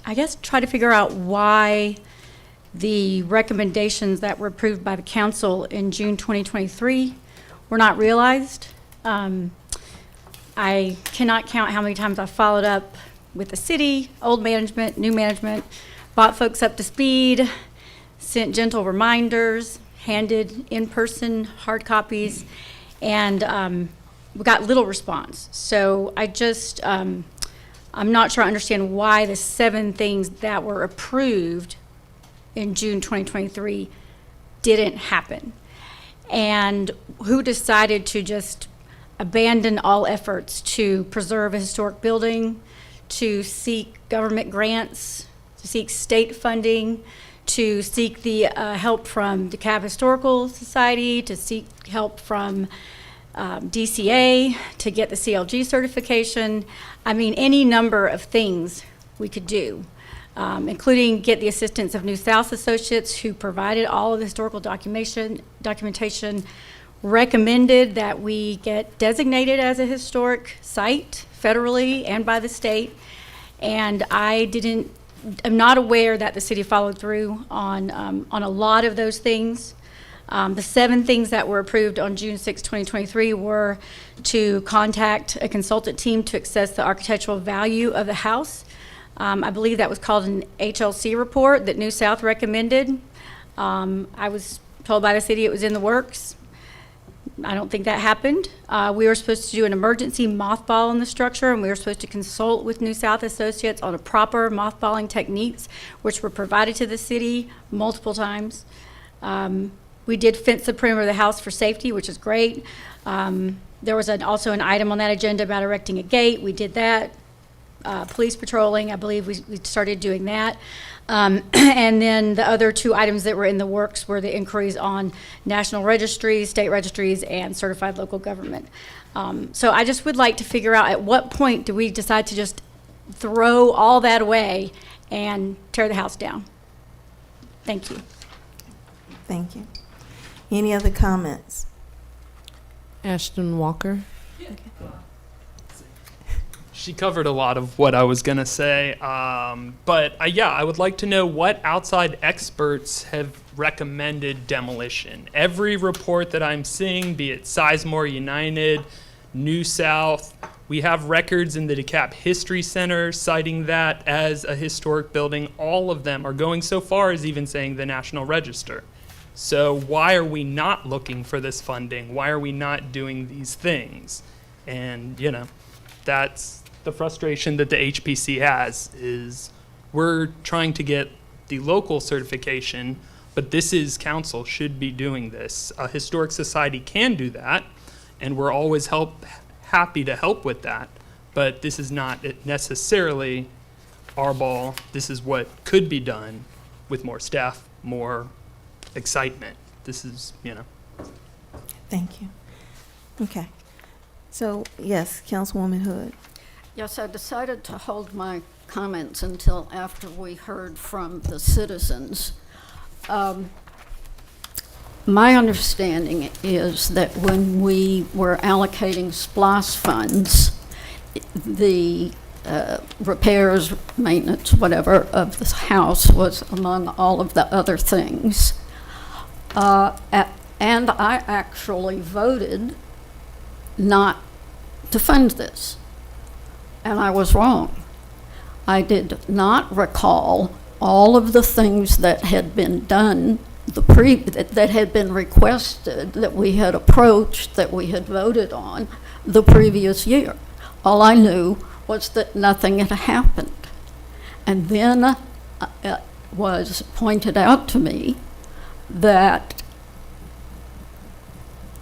Speaker 14: I guess, try to figure out why the recommendations that were approved by the council in June 2023 were not realized. I cannot count how many times I've followed up with the city, old management, new management, brought folks up to speed, sent gentle reminders, handed in-person hard copies, and we got little response. So I just, I'm not sure I understand why the 7 things that were approved in June 2023 didn't happen. And who decided to just abandon all efforts to preserve a historic building, to seek government grants, to seek state funding, to seek the help from DeKalb Historical Society, to seek help from DCA, to get the CLG certification. I mean, any number of things we could do, including get the assistance of New South Associates, who provided all of the historical documentation, recommended that we get designated as a historic site federally and by the state. And I'm not aware that the city followed through on a lot of those things. The 7 things that were approved on June 6, 2023 were to contact a consultant team to assess the architectural value of the house. I believe that was called an HLC report that New South recommended. I was told by the city it was in the works. I don't think that happened. We were supposed to do an emergency mothball on the structure, and we were supposed to consult with New South Associates on a proper mothballing techniques, which were provided to the city multiple times. We did fence the perimeter of the house for safety, which is great. There was also an item on that agenda about erecting a gate. We did that. Police patrolling, I believe we started doing that. And then the other 2 items that were in the works were the inquiries on national registries, state registries, and certified local government. So I just would like to figure out at what point do we decide to just throw all that away and tear the house down? Thank you.
Speaker 1: Thank you. Any other comments?
Speaker 6: Ashton Walker.
Speaker 15: She covered a lot of what I was going to say. But I would like to know what outside experts have recommended demolition. Every report that I'm seeing, be it Sizemore United, New South, we have records in the DeKalb History Center citing that as a historic building. All of them are going so far as even saying the National Register. So why are we not looking for this funding? Why are we not doing these things? And, that's the frustration that the HPC has, is we're trying to get the local certification, but this is council should be doing this. A historic society can do that, and we're always happy to help with that, but this is not necessarily our ball. This is what could be done with more staff, more excitement. This is,
Speaker 1: Thank you. Okay. So, yes, Councilwoman Hood.
Speaker 7: Yes, I decided to hold my comments until after we heard from the citizens. My understanding is that when we were allocating SPLOST funds, the repairs, maintenance, whatever, of the house was among all of the other things. And I actually voted not to fund this. And I was wrong. I did not recall all of the things that had been done, that had been requested, that we had approached, that we had voted on the previous year. All I knew was that nothing had happened. And then it was pointed out to me that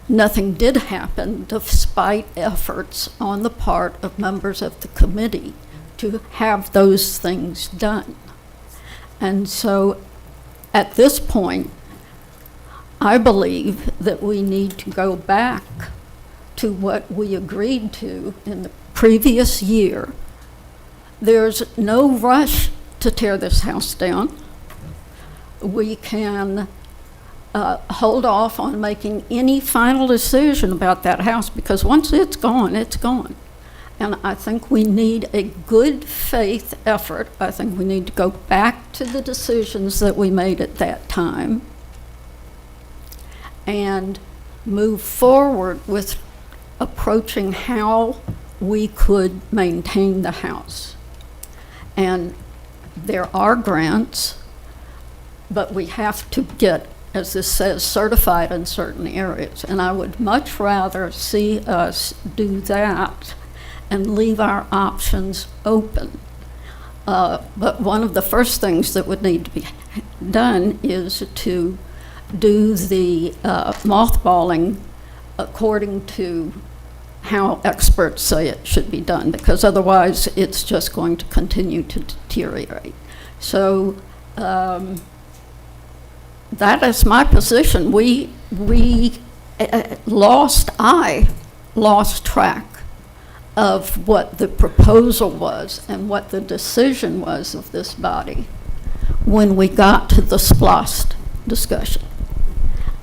Speaker 7: nothing did happen despite efforts on the part of members of the committee to have those things done. And so at this point, I believe that we need to go back to what we agreed to in the previous year. There's no rush to tear this house down. We can hold off on making any final decision about that house, because once it's gone, it's gone. And I think we need a good faith effort. I think we need to go back to the decisions that we made at that time and move forward with approaching how we could maintain the house. And there are grants, but we have to get, as this says, certified in certain areas. And I would much rather see us do that and leave our options open. But one of the first things that would need to be done is to do the mothballing according to how experts say it should be done, because otherwise it's just going to continue to deteriorate. So that is my position. I lost track of what the proposal was and what the decision was of this body when we got to the SPLOST discussion.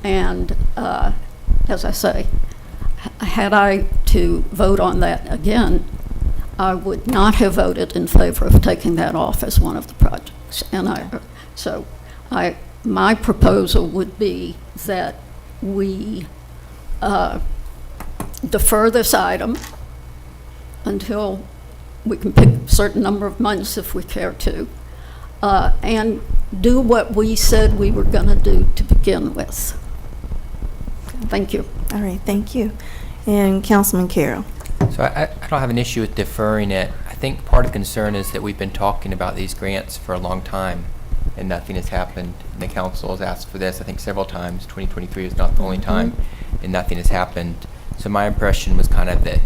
Speaker 7: And as I say, had I to vote on that again, I would not have voted in favor of taking that off as one of the projects. And my proposal would be that we defer this item until we can pick a certain number of months if we care to, and do what we said we were going to do to begin with. Thank you.
Speaker 1: All right, thank you. And Councilman Carroll.
Speaker 5: So I don't have an issue with deferring it. I think part of the concern is that we've been talking about these grants for a long time and nothing has happened. And the council has asked for this, I think, several times. 2023 is not the only time, and nothing has happened. So my impression was kind of that,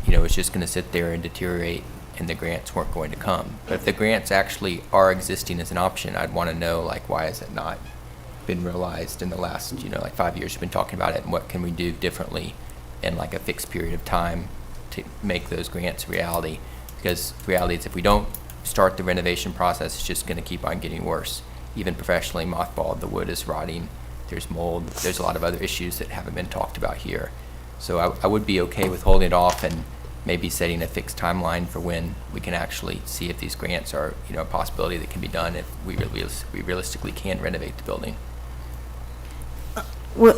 Speaker 5: it's just going to sit there and deteriorate and the grants weren't going to come. But if the grants actually are existing as an option, I'd want to know, why has it not been realized in the last, 5 years we've been talking about it, and what can we do differently in a fixed period of time to make those grants a reality? Because the reality is if we don't start the renovation process, it's just going to keep on getting worse. Even professionally mothballed, the wood is rotting, there's mold, there's a lot of other issues that haven't been talked about here. So I would be okay with holding it off and maybe setting a fixed timeline for when we can actually see if these grants are a possibility that can be done if we realistically can renovate the building.
Speaker 1: Well,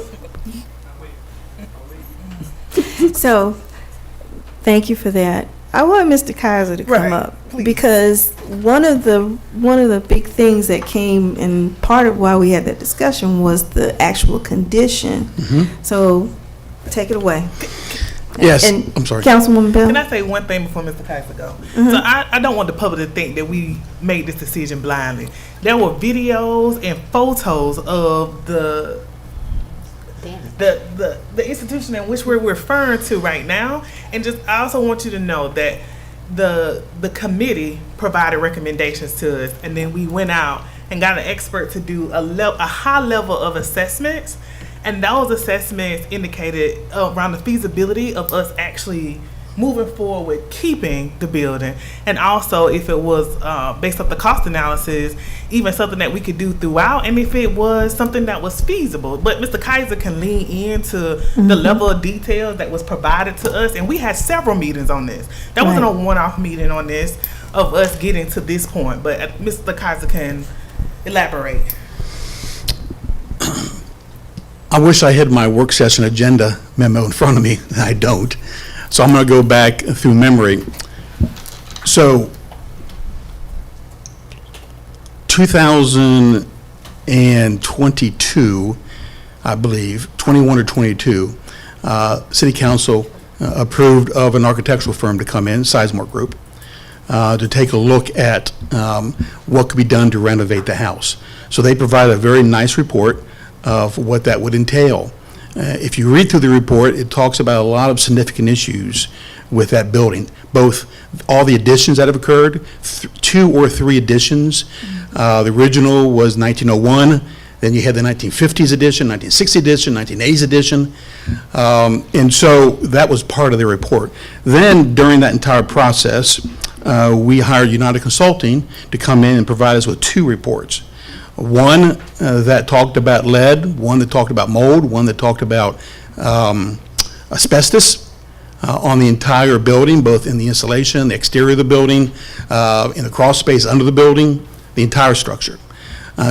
Speaker 1: so, thank you for that. I want Mr. Kaiser to come up, please. Because one of the big things that came, and part of why we had that discussion was the actual condition.
Speaker 16: Mm-hmm.
Speaker 1: So, take it away.
Speaker 16: Yes,
Speaker 1: and
Speaker 16: I'm sorry.
Speaker 1: Councilwoman Bell?
Speaker 4: Can I say one thing before Mr. Kaiser go? So I don't want the public to think that we made this decision blindly. There were videos and photos of the institution in which we're referring to right now, and I also want you to know that the committee provided recommendations to us, and then we went out and got an expert to do a high level of assessments, and those assessments indicated around the feasibility of us actually moving forward with keeping the building, and also if it was based off the cost analysis, even something that we could do throughout, and if it was something that was feasible. But Mr. Kaiser can lean into the level of detail that was provided to us, and we had several meetings on this. That wasn't a one-off meeting on this of us getting to this point, but Mr. Kaiser can elaborate.
Speaker 16: I wish I had my work session agenda memo in front of me, and I don't. So I'm going to go back through memory. So 2022, I believe, 21 or 22, City Council approved of an architectural firm to come in, Sizemore Group, to take a look at what could be done to renovate the house. So they provided a very nice report of what that would entail. If you read through the report, it talks about a lot of significant issues with that building, both all the additions that have occurred, 2 or 3 additions. The original was 1901, then you had the 1950s edition, 1960s edition, 1980s edition, and so that was part of the report. Then, during that entire process, we hired United Consulting to come in and provide us with 2 reports. One that talked about lead, one that talked about mold, one that talked about asbestos on the entire building, both in the insulation, the exterior of the building, in the crawl space under the building, the entire structure.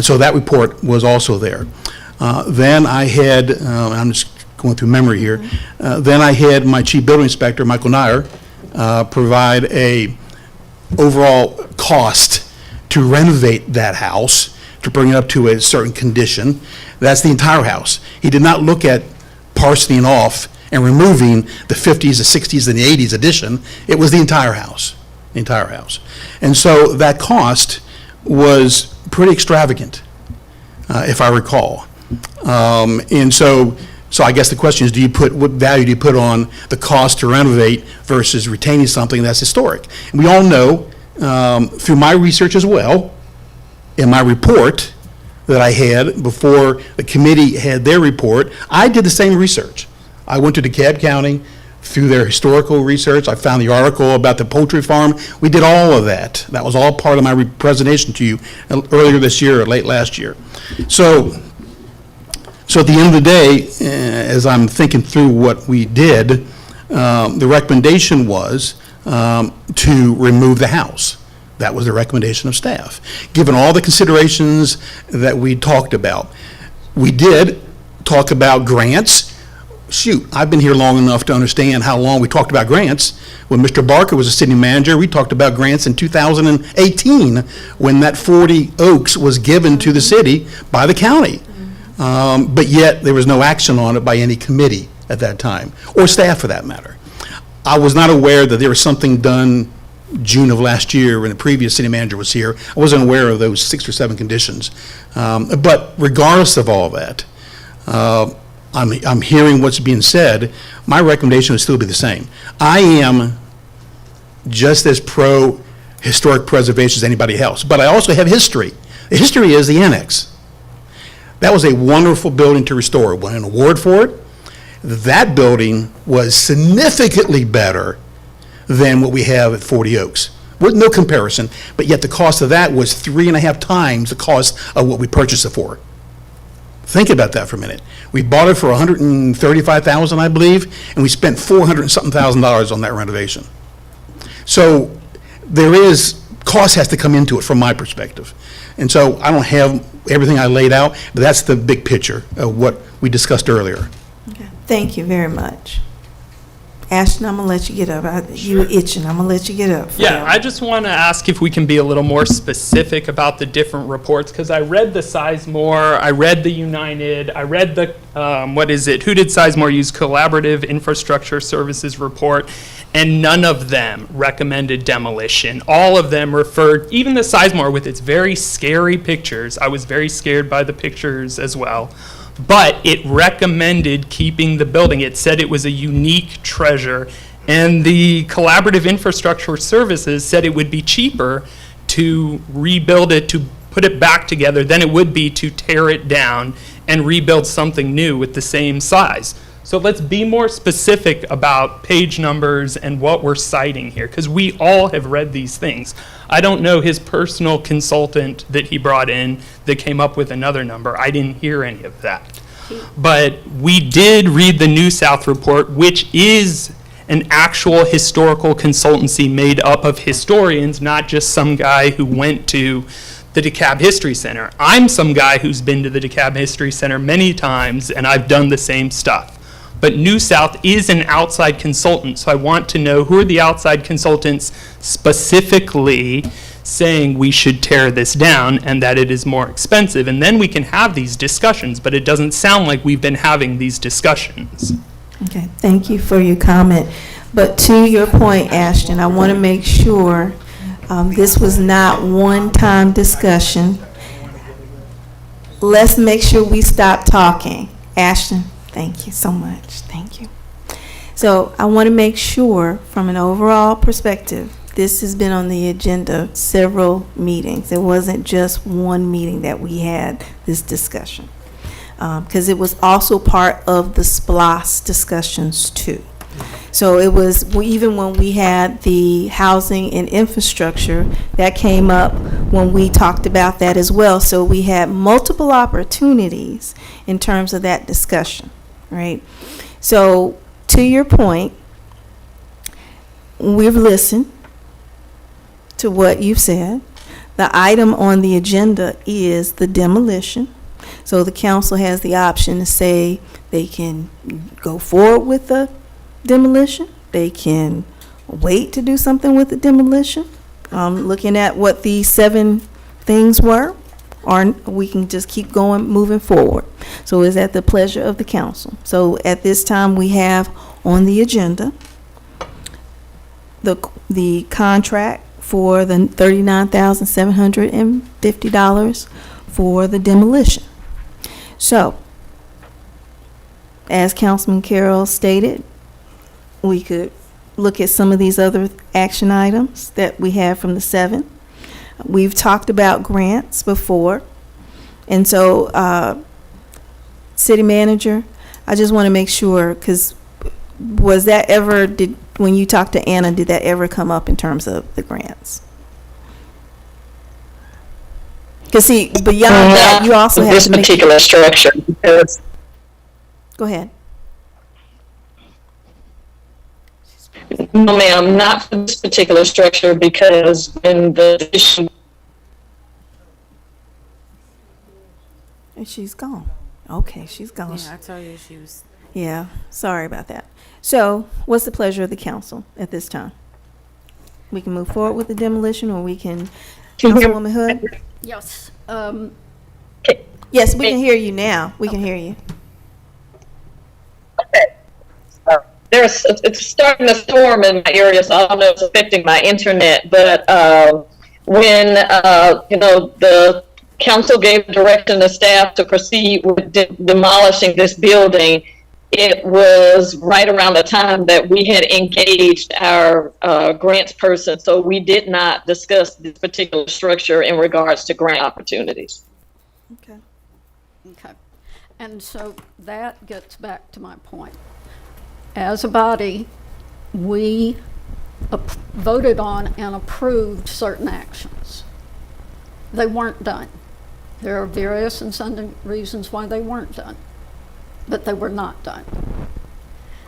Speaker 16: So that report was also there. Then I had, I'm just going through memory here, then I had my chief building inspector, Michael Nyer, provide a overall cost to renovate that house, to bring it up to a certain condition. That's the entire house. He did not look at parceling off and removing the 50s, the 60s, and the 80s edition. It was the entire house, the entire house. And so that cost was pretty extravagant, if I recall. And so I guess the question is, what value do you put on the cost to renovate versus retaining something that's historic? And we all know, through my research as well, in my report that I had before the committee had their report, I did the same research. I went to DeKalb County through their historical research. I found the article about the poultry farm. We did all of that. That was all part of my presentation to you earlier this year or late last year. So at the end of the day, as I'm thinking through what we did, the recommendation was to remove the house. That was the recommendation of staff. Given all the considerations that we talked about, we did talk about grants. Shoot, I've been here long enough to understand how long we talked about grants. When Mr. Barker was a city manager, we talked about grants in 2018 when that 40 Oaks was given to the city by the county. But yet there was no action on it by any committee at that time, or staff for that matter. I was not aware that there was something done June of last year when the previous city manager was here. I wasn't aware of those 6 or 7 conditions. But regardless of all that, I'm hearing what's being said. My recommendation would still be the same. I am just as pro historic preservation as anybody else, but I also have history. The history is the annex. That was a wonderful building to restore. Won an award for it. That building was significantly better than what we have at 40 Oaks. With no comparison, but yet the cost of that was 3.5 times the cost of what we purchased it for. Think about that for a minute. We bought it for $135,000, I believe, and we spent $400 and something thousand on that renovation. So there is, cost has to come into it from my perspective. And so I don't have everything I laid out, but that's the big picture of what we discussed earlier.
Speaker 1: Okay. Thank you very much. Ashton, I'm going to let you get up. You itching. I'm going to let you get up.
Speaker 15: Yeah, I just want to ask if we can be a little more specific about the different reports, because I read the Sizemore, I read the United, I read the, who did Sizemore use? Collaborative Infrastructure Services report, and none of them recommended demolition. All of them referred, even the Sizemore with its very scary pictures, I was very scared by the pictures as well, but it recommended keeping the building. It said it was a unique treasure. And the Collaborative Infrastructure Services said it would be cheaper to rebuild it, to put it back together, than it would be to tear it down and rebuild something new with the same size. So let's be more specific about page numbers and what we're citing here, because we all have read these things. I don't know his personal consultant that he brought in that came up with another number. I didn't hear any of that. But we did read the New South report, which is an actual historical consultancy made up of historians, not just some guy who went to the DeKalb History Center. I'm some guy who's been to the DeKalb History Center many times, and I've done the same stuff. But New South is an outside consultant, so I want to know who are the outside consultants specifically saying we should tear this down and that it is more expensive, and then we can have these discussions, but it doesn't sound like we've been having these discussions.
Speaker 1: Okay, thank you for your comment. But to your point, Ashton, I want to make sure this was not one-time discussion. let's make sure we stop talking. Ashton, thank you so much. Thank you. So I want to make sure from an overall perspective, this has been on the agenda several meetings. It wasn't just one meeting that we had this discussion. Because it was also part of the SPLOST discussions too. So it was, even when we had the housing and infrastructure, that came up when we talked about that as well. So we had multiple opportunities in terms of that discussion, right? So to your point, we've listened to what you've said. The item on the agenda is the demolition. So the council has the option to say they can go forward with the demolition. They can wait to do something with the demolition. Looking at what the 7 things were, or we can just keep going, moving forward. So it's at the pleasure of the council. So at this time, we have on the agenda the contract for the $39,750 for the demolition. So, as Councilman Carroll stated, we could look at some of these other action items that we have from the 7. We've talked about grants before. And so, City Manager, I just want to make sure, because was that ever, when you talked to Anna, did that ever come up in terms of the grants? Because see, beyond that, you also have
Speaker 13: this
Speaker 1: to make
Speaker 13: particular structure. Because
Speaker 1: Go ahead.
Speaker 13: no, ma'am, not for this particular structure, because in the
Speaker 1: And she's gone. Okay, she's gone.
Speaker 3: Yeah, I told you she was.
Speaker 1: Yeah, sorry about that. So, what's the pleasure of the council at this time? We can move forward with the demolition, or we can, Councilwoman Hood?
Speaker 7: Yes.
Speaker 1: Yes, we can hear you now. We can hear you.
Speaker 13: it's starting to storm in my area, so I don't know if it's affecting my internet, but when the council gave direction to staff to proceed with demolishing this building, it was right around the time that we had engaged our grants person, so we did not discuss this particular structure in regards to grant opportunities.
Speaker 7: Okay. And so that gets back to my point. As a body, we voted on and approved certain actions. They weren't done. There are various and sundry reasons why they weren't done, but they were not done.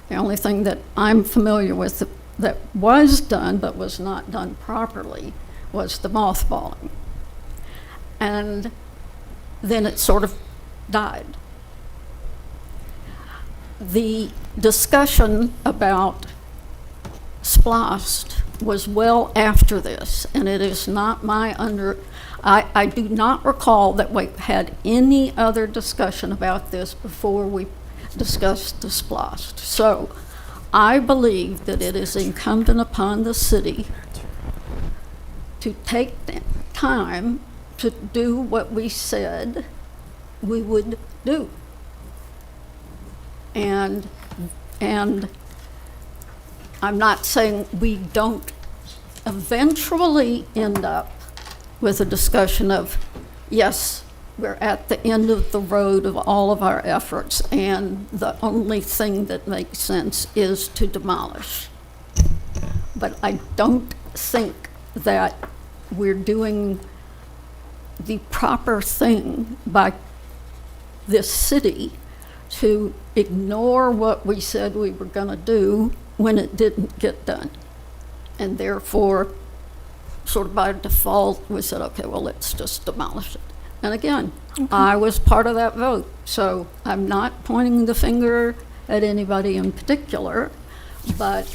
Speaker 7: The only thing that I'm familiar with that was done but was not done properly was the mothballing. And then it sort of died. The discussion about SPLOST was well after this, and it is not I do not recall that we had any other discussion about this before we discussed the SPLOST. So I believe that it is incumbent upon the city to take time to do what we said we would do. And I'm not saying we don't eventually end up with a discussion of, yes, we're at the end of the road of all of our efforts, and the only thing that makes sense is to demolish. But I don't think that we're doing the proper thing by this city to ignore what we said we were going to do when it didn't get done. And therefore, sort of by default, we said, okay, well, let's just demolish it. And again, I was part of that vote, so I'm not pointing the finger at anybody in particular, but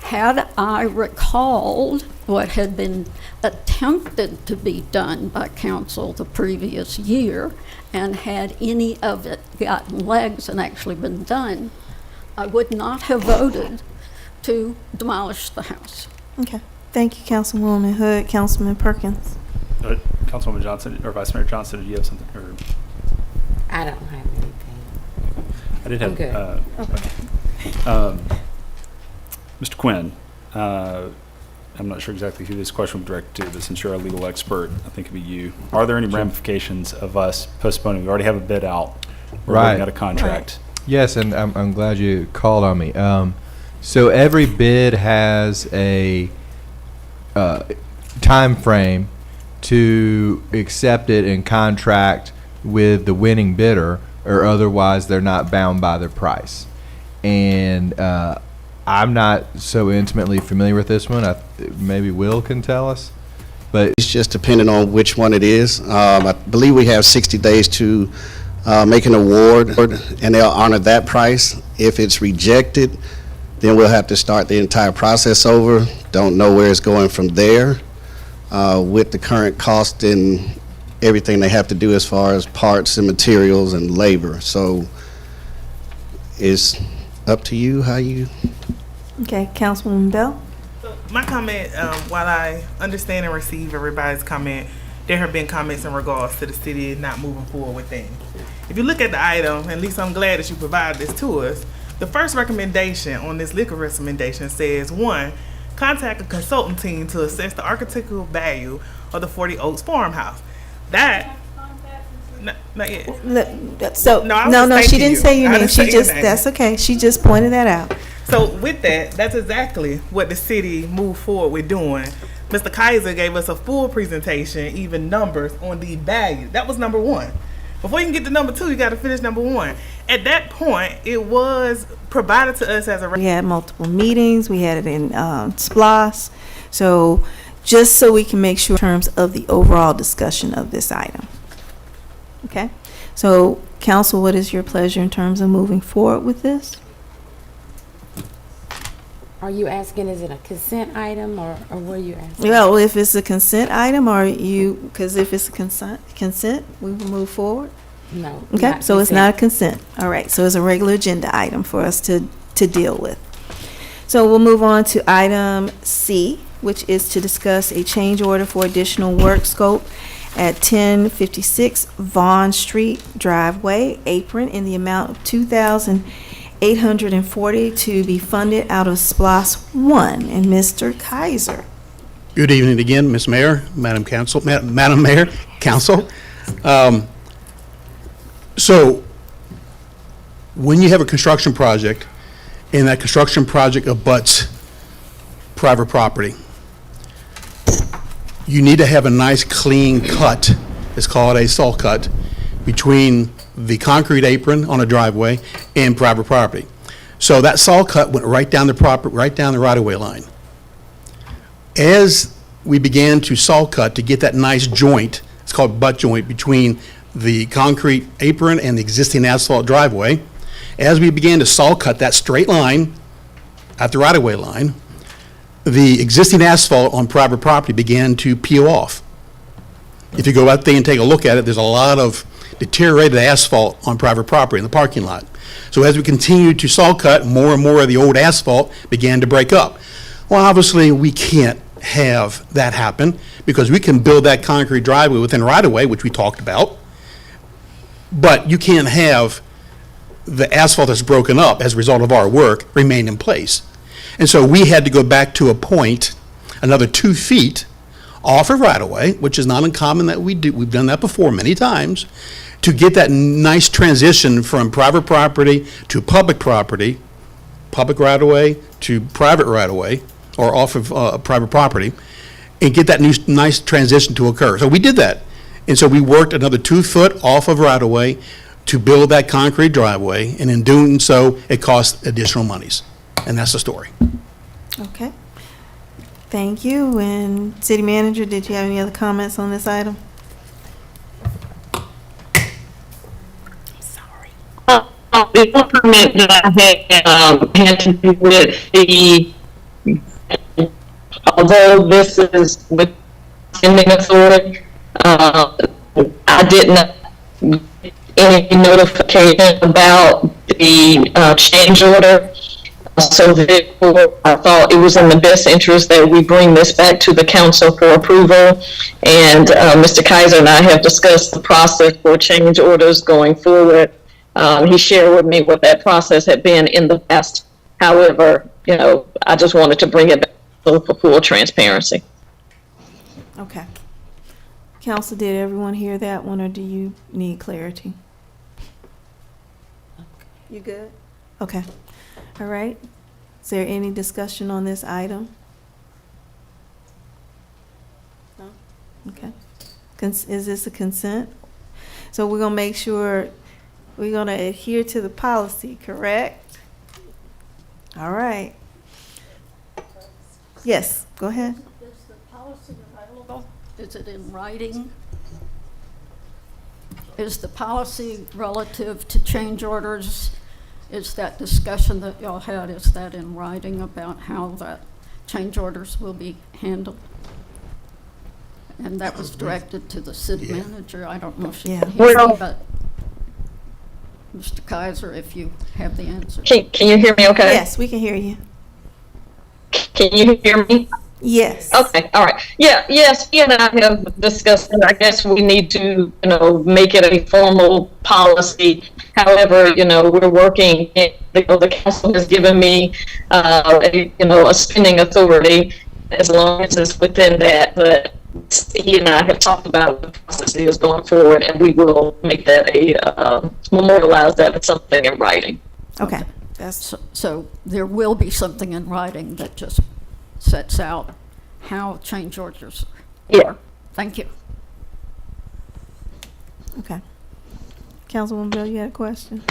Speaker 7: had I recalled what had been attempted to be done by council the previous year, and had any of it gotten legs and actually been done, I would not have voted to demolish the house.
Speaker 1: Okay. Thank you, Councilwoman Hood. Councilman Perkins.
Speaker 9: Councilwoman Johnson, or Vice Mayor Johnson, did you have something? Or
Speaker 3: I don't have anything.
Speaker 9: I did
Speaker 3: I'm
Speaker 9: have.
Speaker 3: good.
Speaker 9: Mr. Quinn, I'm not sure exactly who this question would direct to, but since you're a legal expert, I think it'd be you. Are there any ramifications of us postponing? We already have a bid out. We're
Speaker 8: Right.
Speaker 9: looking at a contract.
Speaker 8: Yes, and I'm glad you called on me. So every bid has a time frame to accept it and contract with the winning bidder, or otherwise they're not bound by their price. And I'm not so intimately familiar with this one. Maybe Will can tell us. But
Speaker 17: It's just depending on which one it is. I believe we have 60 days to make an award, and they'll honor that price. If it's rejected, then we'll have to start the entire process over. Don't know where it's going from there with the current cost and everything they have to do as far as parts and materials and labor. So it's up to you how you...
Speaker 1: Okay, Councilwoman Bell?
Speaker 4: So my comment, while I understand and receive everybody's comment, there have been comments in regards to the city not moving forward with things. If you look at the item, at least I'm glad that you provided this to us, the first recommendation on this liquor recommendation says, 1, contact a consultant team to assess the architectural value of the 40 Oaks farmhouse. That, not yet.
Speaker 1: So,
Speaker 4: No, I was
Speaker 1: no,
Speaker 4: just
Speaker 1: she
Speaker 4: thanking
Speaker 1: didn't
Speaker 4: you.
Speaker 1: say your
Speaker 4: I
Speaker 1: name.
Speaker 4: didn't
Speaker 1: She
Speaker 4: say your
Speaker 1: just,
Speaker 4: name.
Speaker 1: that's okay. She just pointed that out.
Speaker 4: So with that, that's exactly what the city moved forward with doing. Mr. Kaiser gave us a full presentation, even numbers on the value. That was number 1. Before you can get to number 2, you got to finish number 1. At that point, it was provided to us as a...
Speaker 1: We had multiple meetings. We had it in SPLOS. So just so we can make sure in terms of the overall discussion of this item. Okay? So, council, what is your pleasure in terms of moving forward with this?
Speaker 3: Are you asking, is it a consent item, or what are you asking?
Speaker 1: Well, if it's a consent item, or you, because if it's a consent, we will move forward.
Speaker 3: No.
Speaker 1: Okay,
Speaker 3: not
Speaker 1: so it's not a
Speaker 3: consent.
Speaker 1: consent. All right, so it's a regular agenda item for us to deal with. So we'll move on to item C, which is to discuss a change order for additional work scope at 1056 Vaughn Street driveway apron in the amount of $2,840 to be funded out of SPLOS 1. And Mr. Kaiser.
Speaker 16: Good evening again, Ms. Mayor, Madam Council, Madam Mayor, Council. So when you have a construction project and that construction project abuts private property, you need to have a nice clean cut, it's called a saw cut, between the concrete apron on a driveway and private property. So that saw cut went right down the right-of-way line. As we began to saw cut to get that nice joint, it's called butt joint, between the concrete apron and the existing asphalt driveway, as we began to saw cut that straight line at the right-of-way line, the existing asphalt on private property began to peel off. If you go out there and take a look at it, there's a lot of deteriorated asphalt on private property in the parking lot. So as we continued to saw cut, more and more of the old asphalt began to break up. Well, obviously, we can't have that happen because we can build that concrete driveway within right-of-way, which we talked about, but you can't have the asphalt that's broken up as a result of our work remain in place. And so we had to go back to a point, another 2 feet off of right-of-way, which is not uncommon that we do. We've done that before many times, to get that nice transition from private property to public property, public right-of-way to private right-of-way, or off of private property, and get that nice transition to occur. So we did that. And so we worked another 2 foot off of right-of-way to build that concrete driveway, and in doing so, it cost additional monies. And that's the story.
Speaker 1: Okay. Thank you. And City Manager, did you have any other comments on this item?
Speaker 13: The one comment that I had to do with the, although this is with ending authority, I did not get any notification about the change order. So therefore, I thought it was in the best interest that we bring this back to the council for approval. And Mr. Kaiser and I have discussed the process for change orders going forward. He shared with me what that process had been in the past. However, I just wanted to bring it back for full transparency.
Speaker 1: Okay. Council, did everyone hear that one, or do you need clarity? You good? Okay. All right. Is there any discussion on this item? No? Okay. Is this a consent? So we're gonna make sure we're gonna adhere to the policy, correct? All right. Yes, go ahead.
Speaker 7: Is the policy available? Is it in writing? Is the policy relative to change orders, is that discussion that y'all had, is that in writing about how that change orders will be handled? And that was directed to the city manager. I don't know if she can hear me, but Mr. Kaiser, if you have the answer.
Speaker 13: Can you hear me okay?
Speaker 1: Yes, we can hear you.
Speaker 13: Can you hear me?
Speaker 1: Yes.
Speaker 13: Okay, all right. Yeah, yes, he and I have discussed it. I guess we need to, make it a formal policy. However, we're working, the council has given me, a spending authority as long as it's within that. But he and I have talked about the process is going forward, and we will make that memorialize that as something in writing.
Speaker 1: Okay.
Speaker 7: So there will be something in writing that just sets out how change orders are.
Speaker 13: Yeah.
Speaker 7: Thank you.
Speaker 1: Okay. Councilwoman Bell, you had a question?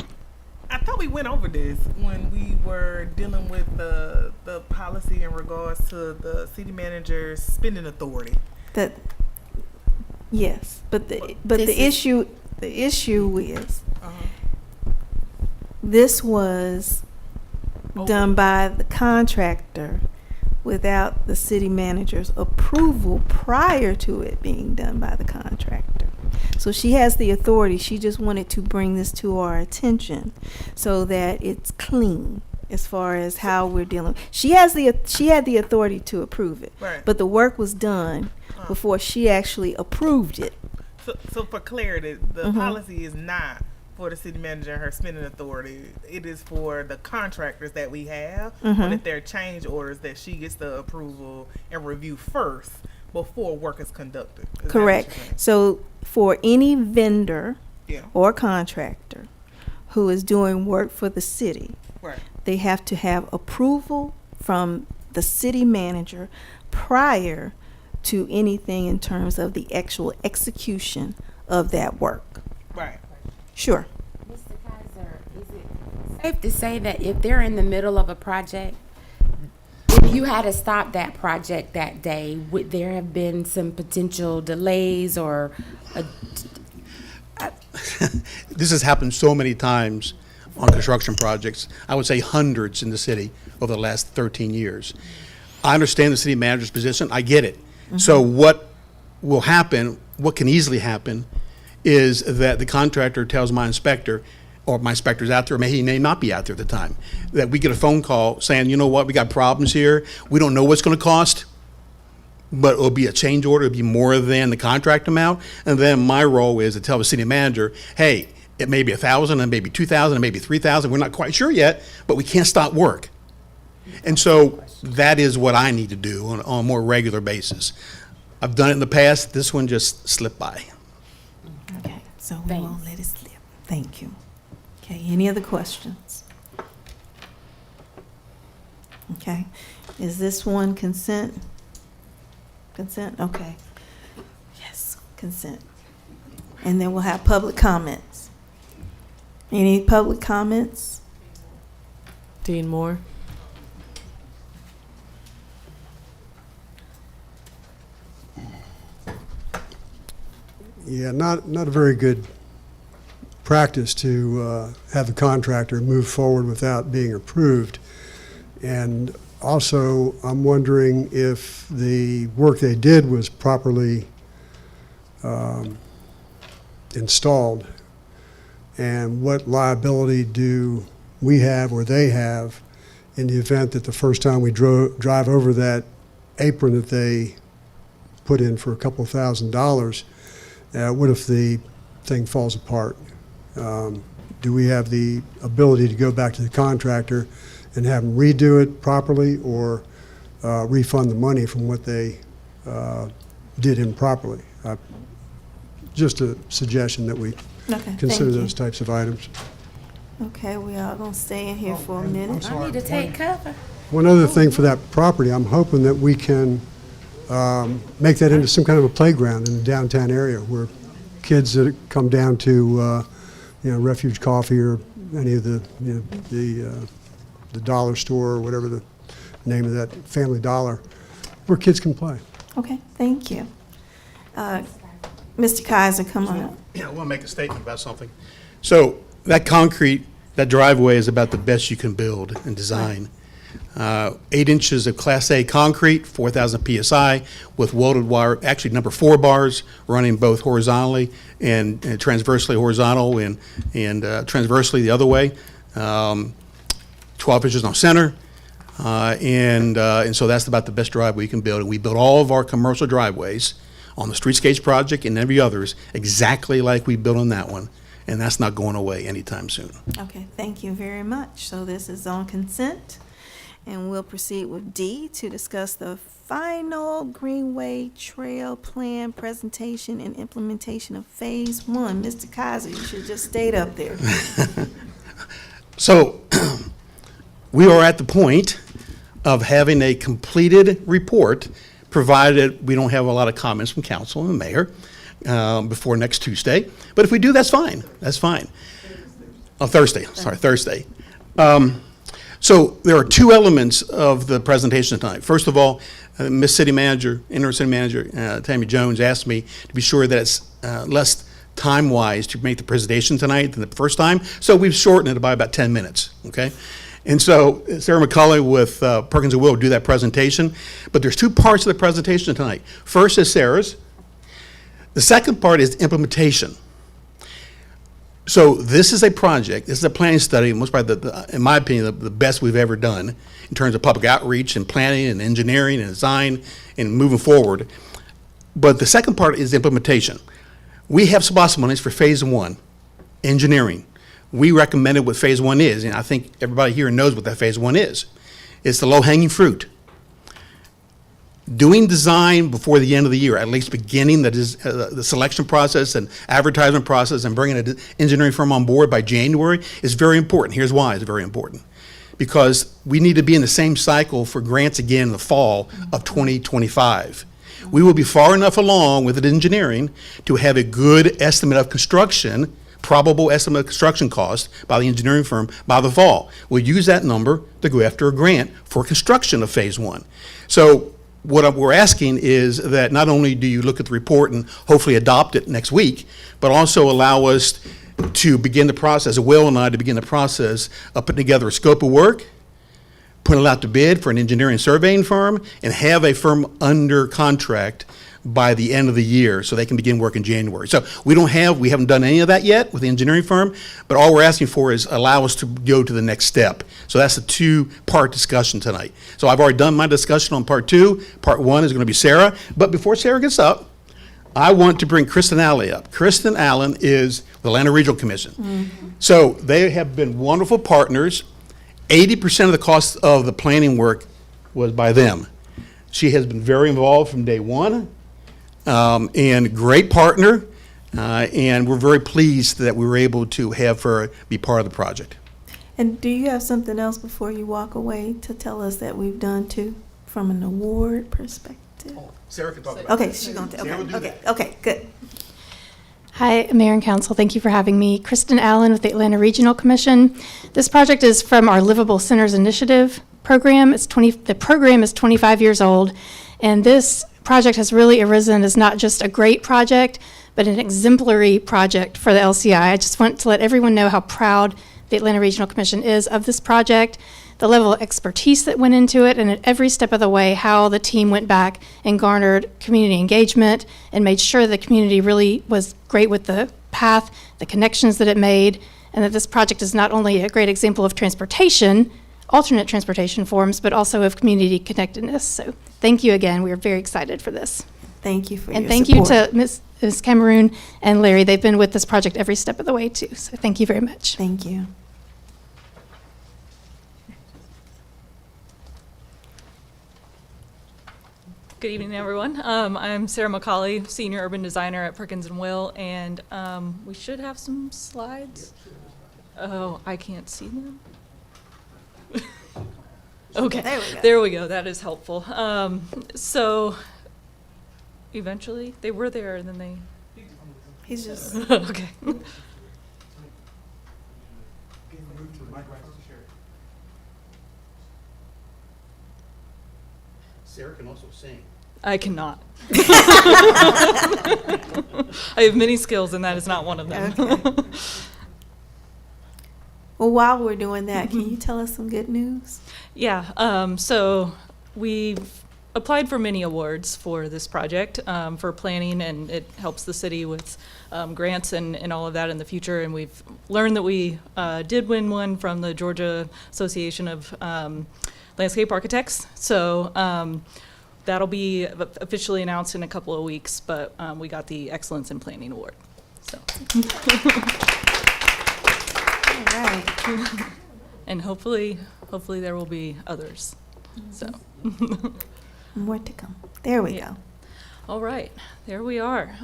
Speaker 4: I thought we went over this when we were dealing with the policy in regards to the city manager's spending authority.
Speaker 1: Yes, but the issue is this was done by the contractor without the city manager's approval prior to it being done by the contractor. So she has the authority. She just wanted to bring this to our attention so that it's clean as far as how we're dealing. She had the authority to approve it,
Speaker 4: right,
Speaker 1: but the work was done before she actually approved it.
Speaker 4: So for clarity, the policy is not for the city manager and her spending authority. It is for the contractors that we have. And if there are change orders, that she gets the approval and review first before work is conducted.
Speaker 1: Correct. So for any vendor or contractor who is doing work for the city, they have to have approval from the city manager prior to anything in terms of the actual execution of that work.
Speaker 4: Right.
Speaker 1: Sure.
Speaker 3: Mr. Kaiser, is it safe to say that if they're in the middle of a project, if you had to stop that project that day, would there have been some potential delays or
Speaker 16: This has happened so many times on construction projects. I would say hundreds in the city over the last 13 years. I understand the city manager's position. I get it. So what will happen, what can easily happen, is that the contractor tells my inspector, or my inspector's out there, or he may not be out there at the time, that we get a phone call saying, you know what, we got problems here. We don't know what's going to cost, but it'll be a change order. It'll be more than the contract amount. And then my role is to tell the city manager, hey, it may be 1,000 and maybe 2,000 and maybe 3,000. We're not quite sure yet, but we can't stop work. And so that is what I need to do on a more regular basis. I've done it in the past. This one just slipped by.
Speaker 1: Okay, so we won't let it slip. Thank you. Okay, any other questions? Okay, is this one consent? Consent, okay. Yes, consent. And then we'll have public comments. Any public comments?
Speaker 6: Dean Moore.
Speaker 2: Yeah, not a very good practice to have the contractor move forward without being approved. And also, I'm wondering if the work they did was properly installed, and what liability do we have or they have in the event that the first time we drive over that apron that they put in for a couple of $1,000s, what if the thing falls apart? Do we have the ability to go back to the contractor and have them redo it properly, or refund the money from what they did improperly? Just a suggestion that we
Speaker 1: Okay,
Speaker 2: consider
Speaker 1: thank you.
Speaker 2: those types of items.
Speaker 1: Okay, we are gonna stay in here for a minute.
Speaker 3: I need to take cover.
Speaker 2: One other thing for that property, I'm hoping that we can make that into some kind of a playground in the downtown area where kids that come down to, Refuge Coffee or any of the dollar store or whatever the name of that, Family Dollar, where kids can play.
Speaker 1: Okay, thank you. Mr. Kaiser, come on up.
Speaker 16: Yeah, I want to make a statement about something. So that concrete, that driveway is about the best you can build and design. 8 inches of Class A concrete, 4,000 PSI, with welded wire, actually number 4 bars running both horizontally and transversely horizontal and transversely the other way. 12 inches on center. And so that's about the best driveway you can build. And we built all of our commercial driveways on the Streetscapes project and every others exactly like we built on that one. And that's not going away anytime soon.
Speaker 1: Okay, thank you very much. So this is on consent, and we'll proceed with D to discuss the final Greenway Trail Plan presentation and implementation of Phase 1. Mr. Kaiser, you should just stayed up there.
Speaker 16: So we are at the point of having a completed report, provided we don't have a lot of comments from council and the mayor before next Tuesday. But if we do, that's fine. That's fine. Oh, Thursday. Sorry, Thursday. So there are 2 elements of the presentation tonight. First of all, Miss City Manager, Interim City Manager Tammy Jones asked me to be sure that it's less time-wise to make the presentation tonight than the first time. So we've shortened it by about 10 minutes, okay? And so Sarah McCulley with Perkins & Will do that presentation. But there's 2 parts of the presentation tonight. First is Sarah's. The second part is implementation. So this is a project, this is a planning study, most probably, in my opinion, the best we've ever done in terms of public outreach and planning and engineering and design and moving forward. But the second part is implementation. We have SPOS monies for Phase 1, engineering. We recommended what Phase 1 is, and I think everybody here knows what that Phase 1 is. It's the low-hanging fruit. Doing design before the end of the year, at least beginning the selection process and advertisement process and bringing an engineering firm on board by January is very important. Here's why it's very important. Because we need to be in the same cycle for grants again in the fall of 2025. We will be far enough along with the engineering to have a good estimate of construction, probable estimate of construction cost by the engineering firm by the fall. We'll use that number to go after a grant for construction of Phase 1. So what we're asking is that not only do you look at the report and hopefully adopt it next week, but also allow us to begin the process, Will and I, to begin the process of putting together a scope of work, putting it out to bid for an engineering surveying firm, and have a firm under contract by the end of the year so they can begin work in January. So we haven't done any of that yet with the engineering firm, but all we're asking for is allow us to go to the next step. So that's a 2-part discussion tonight. So I've already done my discussion on part 2. Part 1 is going to be Sarah. But before Sarah gets up, I want to bring Kristen Alley up. Kristen Allen is the Atlanta Regional Commission. Mm-hmm. So they have been wonderful partners. 80% of the cost of the planning work was by them. She has been very involved from day one. And great partner, and we're very pleased that we were able to have her be part of the project.
Speaker 1: And do you have something else before you walk away to tell us that we've done too, from an award perspective?
Speaker 16: Sarah can talk about
Speaker 1: Okay,
Speaker 16: that.
Speaker 1: she's going to,
Speaker 16: Sarah will do
Speaker 1: okay,
Speaker 16: that.
Speaker 1: okay, good.
Speaker 18: Hi, Mayor and Council. Thank you for having me. Kristen Allen with the Atlanta Regional Commission. This project is from our Livable Centers Initiative program. The program is 25 years old, and this project has really arisen as not just a great project, but an exemplary project for the LCI. I just want to let everyone know how proud the Atlanta Regional Commission is of this project, the level of expertise that went into it, and at every step of the way, how the team went back and garnered community engagement and made sure the community really was great with the path, the connections that it made, and that this project is not only a great example of transportation, alternate transportation forms, but also of community connectedness. So thank you again. We are very excited for this.
Speaker 1: Thank you for
Speaker 18: And
Speaker 1: your
Speaker 18: thank
Speaker 1: support.
Speaker 18: you to Ms. Cameroon and Larry. They've been with this project every step of the way too. So thank you very much.
Speaker 1: Thank you.
Speaker 19: Good evening, everyone. I'm Sarah McCauley, Senior Urban Designer at Perkins & Will, and we should have some slides. Oh, I can't see them. Okay,
Speaker 1: There we go.
Speaker 19: there we go. That is helpful. So eventually, they were there, and then they...
Speaker 1: He's just.
Speaker 19: Okay.
Speaker 16: Sarah can also sing.
Speaker 19: I cannot. I have many skills, and that is not one of them.
Speaker 1: Okay. Well, while we're doing that, can you tell us some good news?
Speaker 19: Yeah, so we've applied for many awards for this project for planning, and it helps the city with grants and all of that in the future. And we've learned that we did win one from the Georgia Association of Landscape Architects. So that'll be officially announced in a couple of weeks, but we got the Excellence in Planning Award. So.
Speaker 1: All right.
Speaker 19: And hopefully there will be others. So.
Speaker 1: More to come. There we
Speaker 19: Yeah.
Speaker 1: go.
Speaker 19: All right, there we are.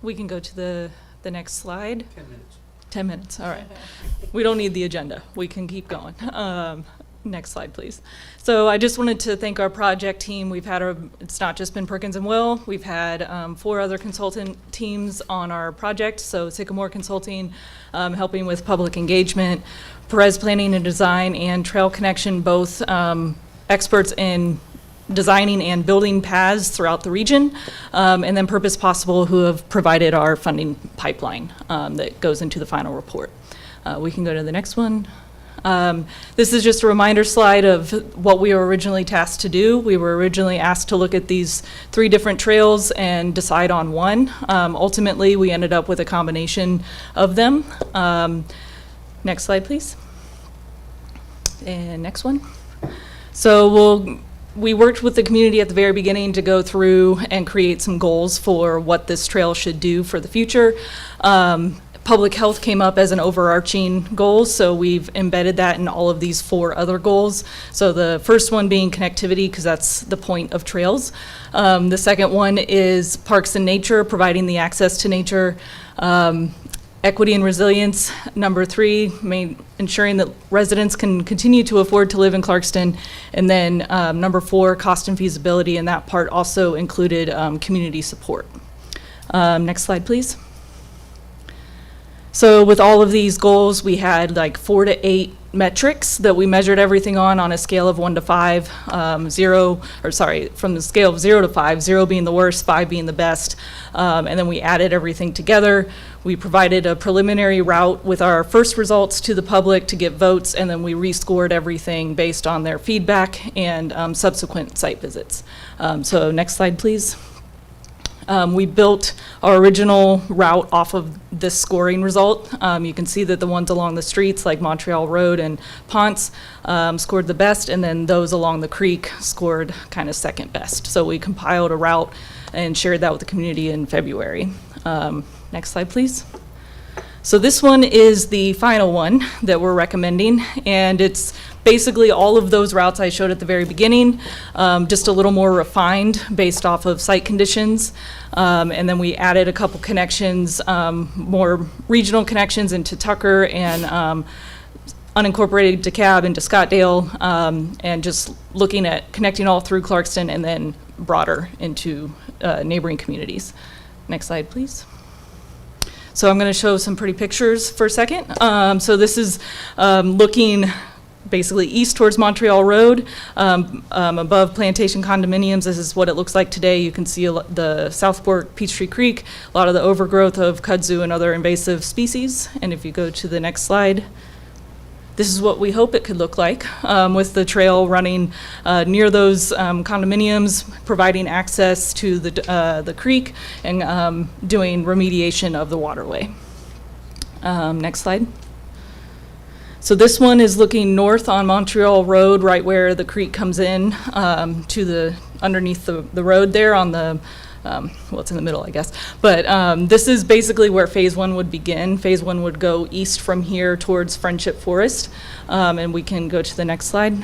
Speaker 19: We can go to the next slide.
Speaker 16: 10 minutes.
Speaker 19: 10 minutes, all right. We don't need the agenda. We can keep going. Next slide, please. So I just wanted to thank our project team. We've had it's not just been Perkins & Will. We've had 4 other consultant teams on our project. So Sycamore Consulting, helping with public engagement, Perez Planning and Design, and Trail Connection, both experts in designing and building paths throughout the region, and then Purpose Possible, who have provided our funding pipeline that goes into the final report. We can go to the next one. This is just a reminder slide of what we were originally tasked to do. We were originally asked to look at these 3 different trails and decide on one. Ultimately, we ended up with a combination of them. Next slide, please. And next one. So we worked with the community at the very beginning to go through and create some goals for what this trail should do for the future. Public health came up as an overarching goal, so we've embedded that in all of these 4 other goals. So the first one being connectivity, because that's the point of trails. The second one is parks and nature, providing the access to nature. Equity and resilience. Number 3, ensuring that residents can continue to afford to live in Clarkston. And then number 4, cost and feasibility, and that part also included community support. Next slide, please. So with all of these goals, we had like 4 to 8 metrics that we measured everything on a scale of 1 to 5, from the scale of 0 to 5, 0 being the worst, 5 being the best. And then we added everything together. We provided a preliminary route with our first results to the public to get votes, and then we rescored everything based on their feedback and subsequent site visits. So next slide, please. We built our original route off of this scoring result. You can see that the ones along the streets like Montreal Road and Ponce scored the best, and then those along the creek scored kind of second best. So we compiled a route and shared that with the community in February. Next slide, please. So this one is the final one that we're recommending, and it's basically all of those routes I showed at the very beginning, just a little more refined based off of site conditions. And then we added a couple connections, more regional connections into Tucker and unincorporated DeKalb into Scottdale, and just looking at connecting all through Clarkston and then broader into neighboring communities. Next slide, please. So I'm going to show some pretty pictures for a second. So this is looking basically east towards Montreal Road, above Plantation Condominiums. This is what it looks like today. You can see the Southport Peachtree Creek, a lot of the overgrowth of kudzu and other invasive species. And if you go to the next slide, this is what we hope it could look like, with the trail running near those condominiums, providing access to the creek, and doing remediation of the waterway. Next slide. So this one is looking north on Montreal Road, right where the creek comes in to the, underneath the road there on the, well, it's in the middle, I guess. But this is basically where phase one would begin. Phase one would go east from here towards Friendship Forest. And we can go to the next slide.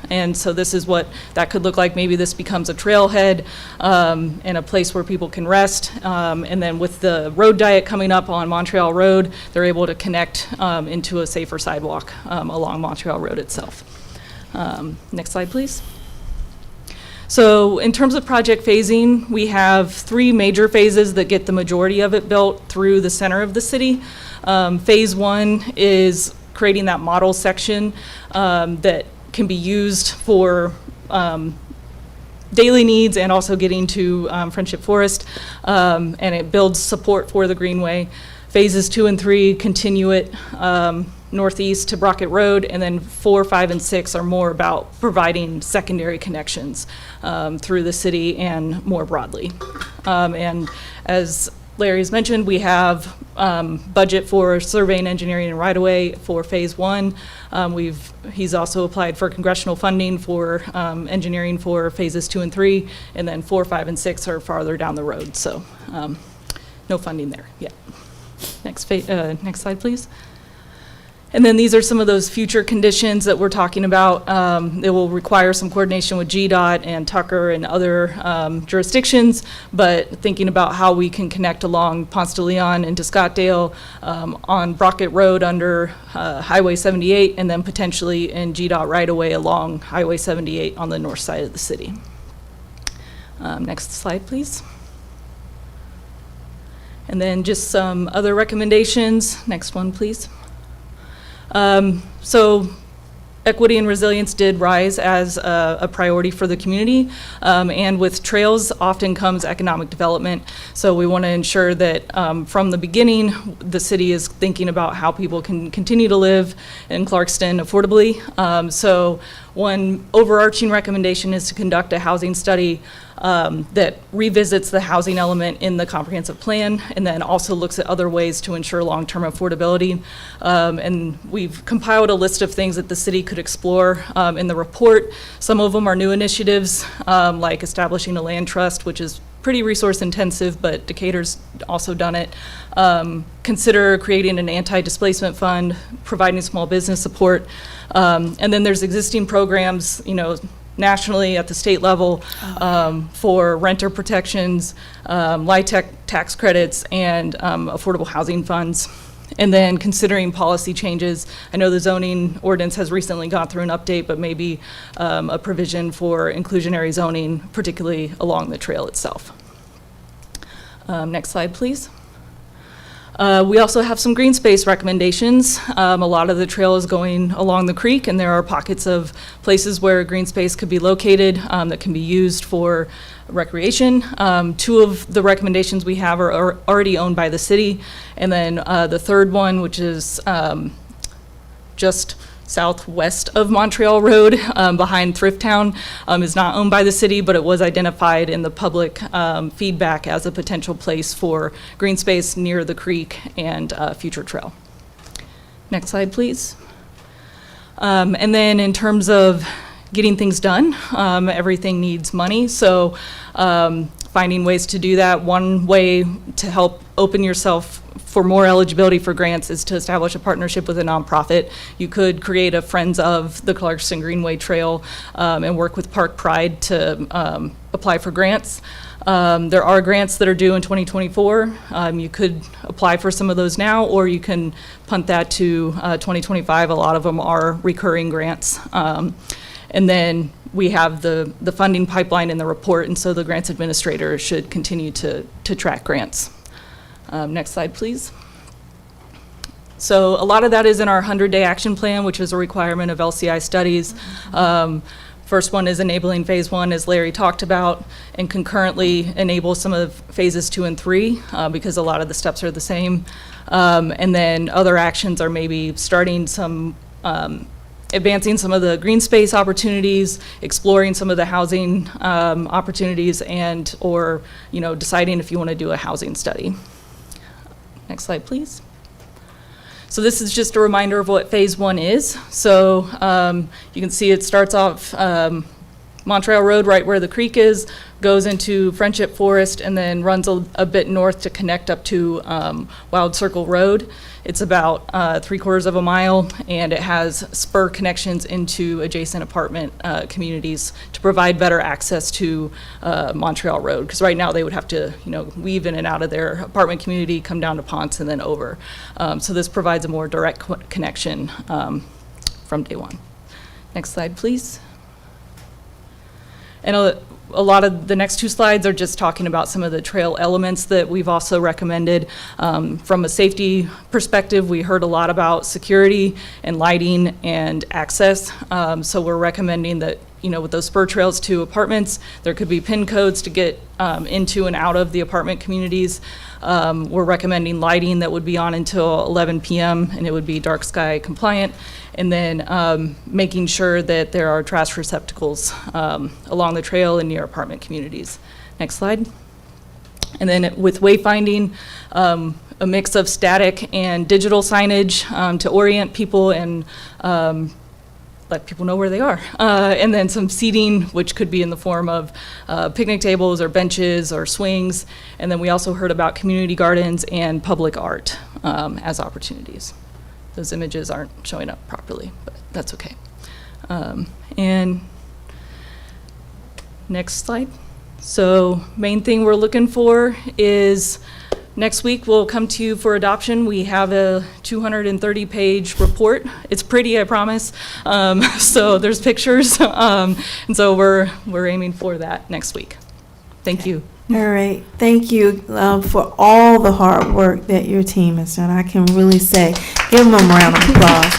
Speaker 19: And so this is what that could look like. Maybe this becomes a trailhead and a place where people can rest. And then with the road diet coming up on Montreal Road, they're able to connect into a safer sidewalk along Montreal Road itself. Next slide, please. So in terms of project phasing, we have 3 major phases that get the majority of it built through the center of the city. Phase 1 is creating that model section that can be used for daily needs and also getting to Friendship Forest, and it builds support for the Greenway. Phases 2 and 3 continue it northeast to Brockett Road, and then 4, 5, and 6 are more about providing secondary connections through the city and more broadly. And as Larry's mentioned, we have budget for surveying, engineering, and right-of-way for phase 1. He's also applied for congressional funding for engineering for phases 2 and 3, and then 4, 5, and 6 are farther down the road. So no funding there yet. Next slide, please. And then these are some of those future conditions that we're talking about. It will require some coordination with GDOT and Tucker and other jurisdictions, but thinking about how we can connect along Ponce de Leon into Scottsdale, on Brockett Road under Highway 78, and then potentially in GDOT right-of-way along Highway 78 on the north side of the city. Next slide, please. And then just some other recommendations. Next one, please. So equity and resilience did rise as a priority for the community, and with trails often comes economic development. So we want to ensure that from the beginning, the city is thinking about how people can continue to live in Clarkston affordably. So one overarching recommendation is to conduct a housing study that revisits the housing element in the comprehensive plan, and then also looks at other ways to ensure long-term affordability. And we've compiled a list of things that the city could explore in the report. Some of them are new initiatives, like establishing a land trust, which is pretty resource intensive, but Decatur's also done it. Consider creating an anti-displacement fund, providing small business support. And then there's existing programs, nationally at the state level for renter protections, LIHTC tax credits, and affordable housing funds. And then considering policy changes. I know the zoning ordinance has recently gone through an update, but maybe a provision for inclusionary zoning, particularly along the trail itself. Next slide, please. We also have some green space recommendations. A lot of the trail is going along the creek, and there are pockets of places where green space could be located that can be used for recreation. 2 of the recommendations we have are already owned by the city, and then the third one, which is just southwest of Montreal Road, behind Thrift Town, is not owned by the city, but it was identified in the public feedback as a potential place for green space near the creek and future trail. Next slide, please. And then in terms of getting things done, everything needs money. So finding ways to do that. One way to help open yourself for more eligibility for grants is to establish a partnership with a nonprofit. You could create a Friends of the Clarkston Greenway Trail and work with Park Pride to apply for grants. There are grants that are due in 2024. You could apply for some of those now, or you can punt that to 2025. A lot of them are recurring grants. And then we have the funding pipeline in the report, and so the grants administrator should continue to track grants. Next slide, please. So a lot of that is in our 100-day action plan, which is a requirement of LCI studies. First one is enabling phase 1, as Larry talked about, and concurrently enable some of phases 2 and 3 because a lot of the steps are the same. And then other actions are maybe starting some advancing some of the green space opportunities, exploring some of the housing opportunities, and or deciding if you want to do a housing study. Next slide, please. So this is just a reminder of what Phase 1 is. So you can see it starts off Montreal Road, right where the creek is, goes into Friendship Forest, and then runs a bit north to connect up to Wild Circle Road. It's about 3/4 of a mile, and it has spur connections into adjacent apartment communities to provide better access to Montreal Road. Because right now they would have to, weave in and out of their apartment community, come down to Ponce, and then over. So this provides a more direct connection from day one. Next slide, please. And a lot of the next two slides are just talking about some of the trail elements that we've also recommended. From a safety perspective, we heard a lot about security and lighting and access. So we're recommending that, with those spur trails to apartments, there could be PIN codes to get into and out of the apartment communities. We're recommending lighting that would be on until 11 p.m. and it would be dark sky compliant. And then making sure that there are trash receptacles along the trail and near apartment communities. Next slide. And then with wayfinding, a mix of static and digital signage to orient people and let people know where they are. And then some seating, which could be in the form of picnic tables or benches or swings. And then we also heard about community gardens and public art as opportunities. Those images aren't showing up properly, but that's okay. And next slide. So main thing we're looking for is next week we'll come to you for adoption. We have a 230-page report. It's pretty, I promise. So there's pictures, and so we're aiming for that next week. Thank you.
Speaker 1: All right, thank you for all the hard work that your team has done. I can really say, give them a round of applause,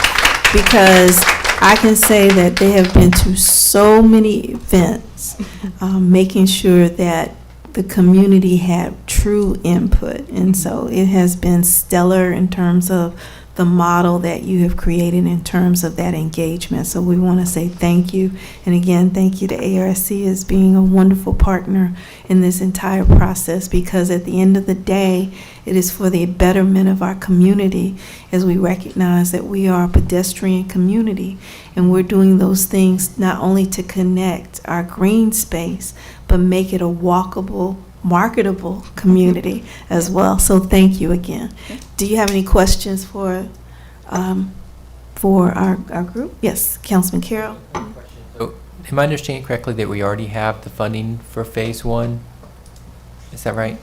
Speaker 1: because I can say that they have been to so many events, making sure that the community had true input. And so it has been stellar in terms of the model that you have created in terms of that engagement. So we want to say thank you. And again, thank you to ARC as being a wonderful partner in this entire process, because at the end of the day, it is for the betterment of our community, as we recognize that we are a pedestrian community, and we're doing those things not only to connect our green space, but make it a walkable, marketable community as well. So thank you again. Do you have any questions for our group? Yes, Councilman Carroll.
Speaker 5: So, am I understanding correctly that we already have the funding for Phase 1? Is that right?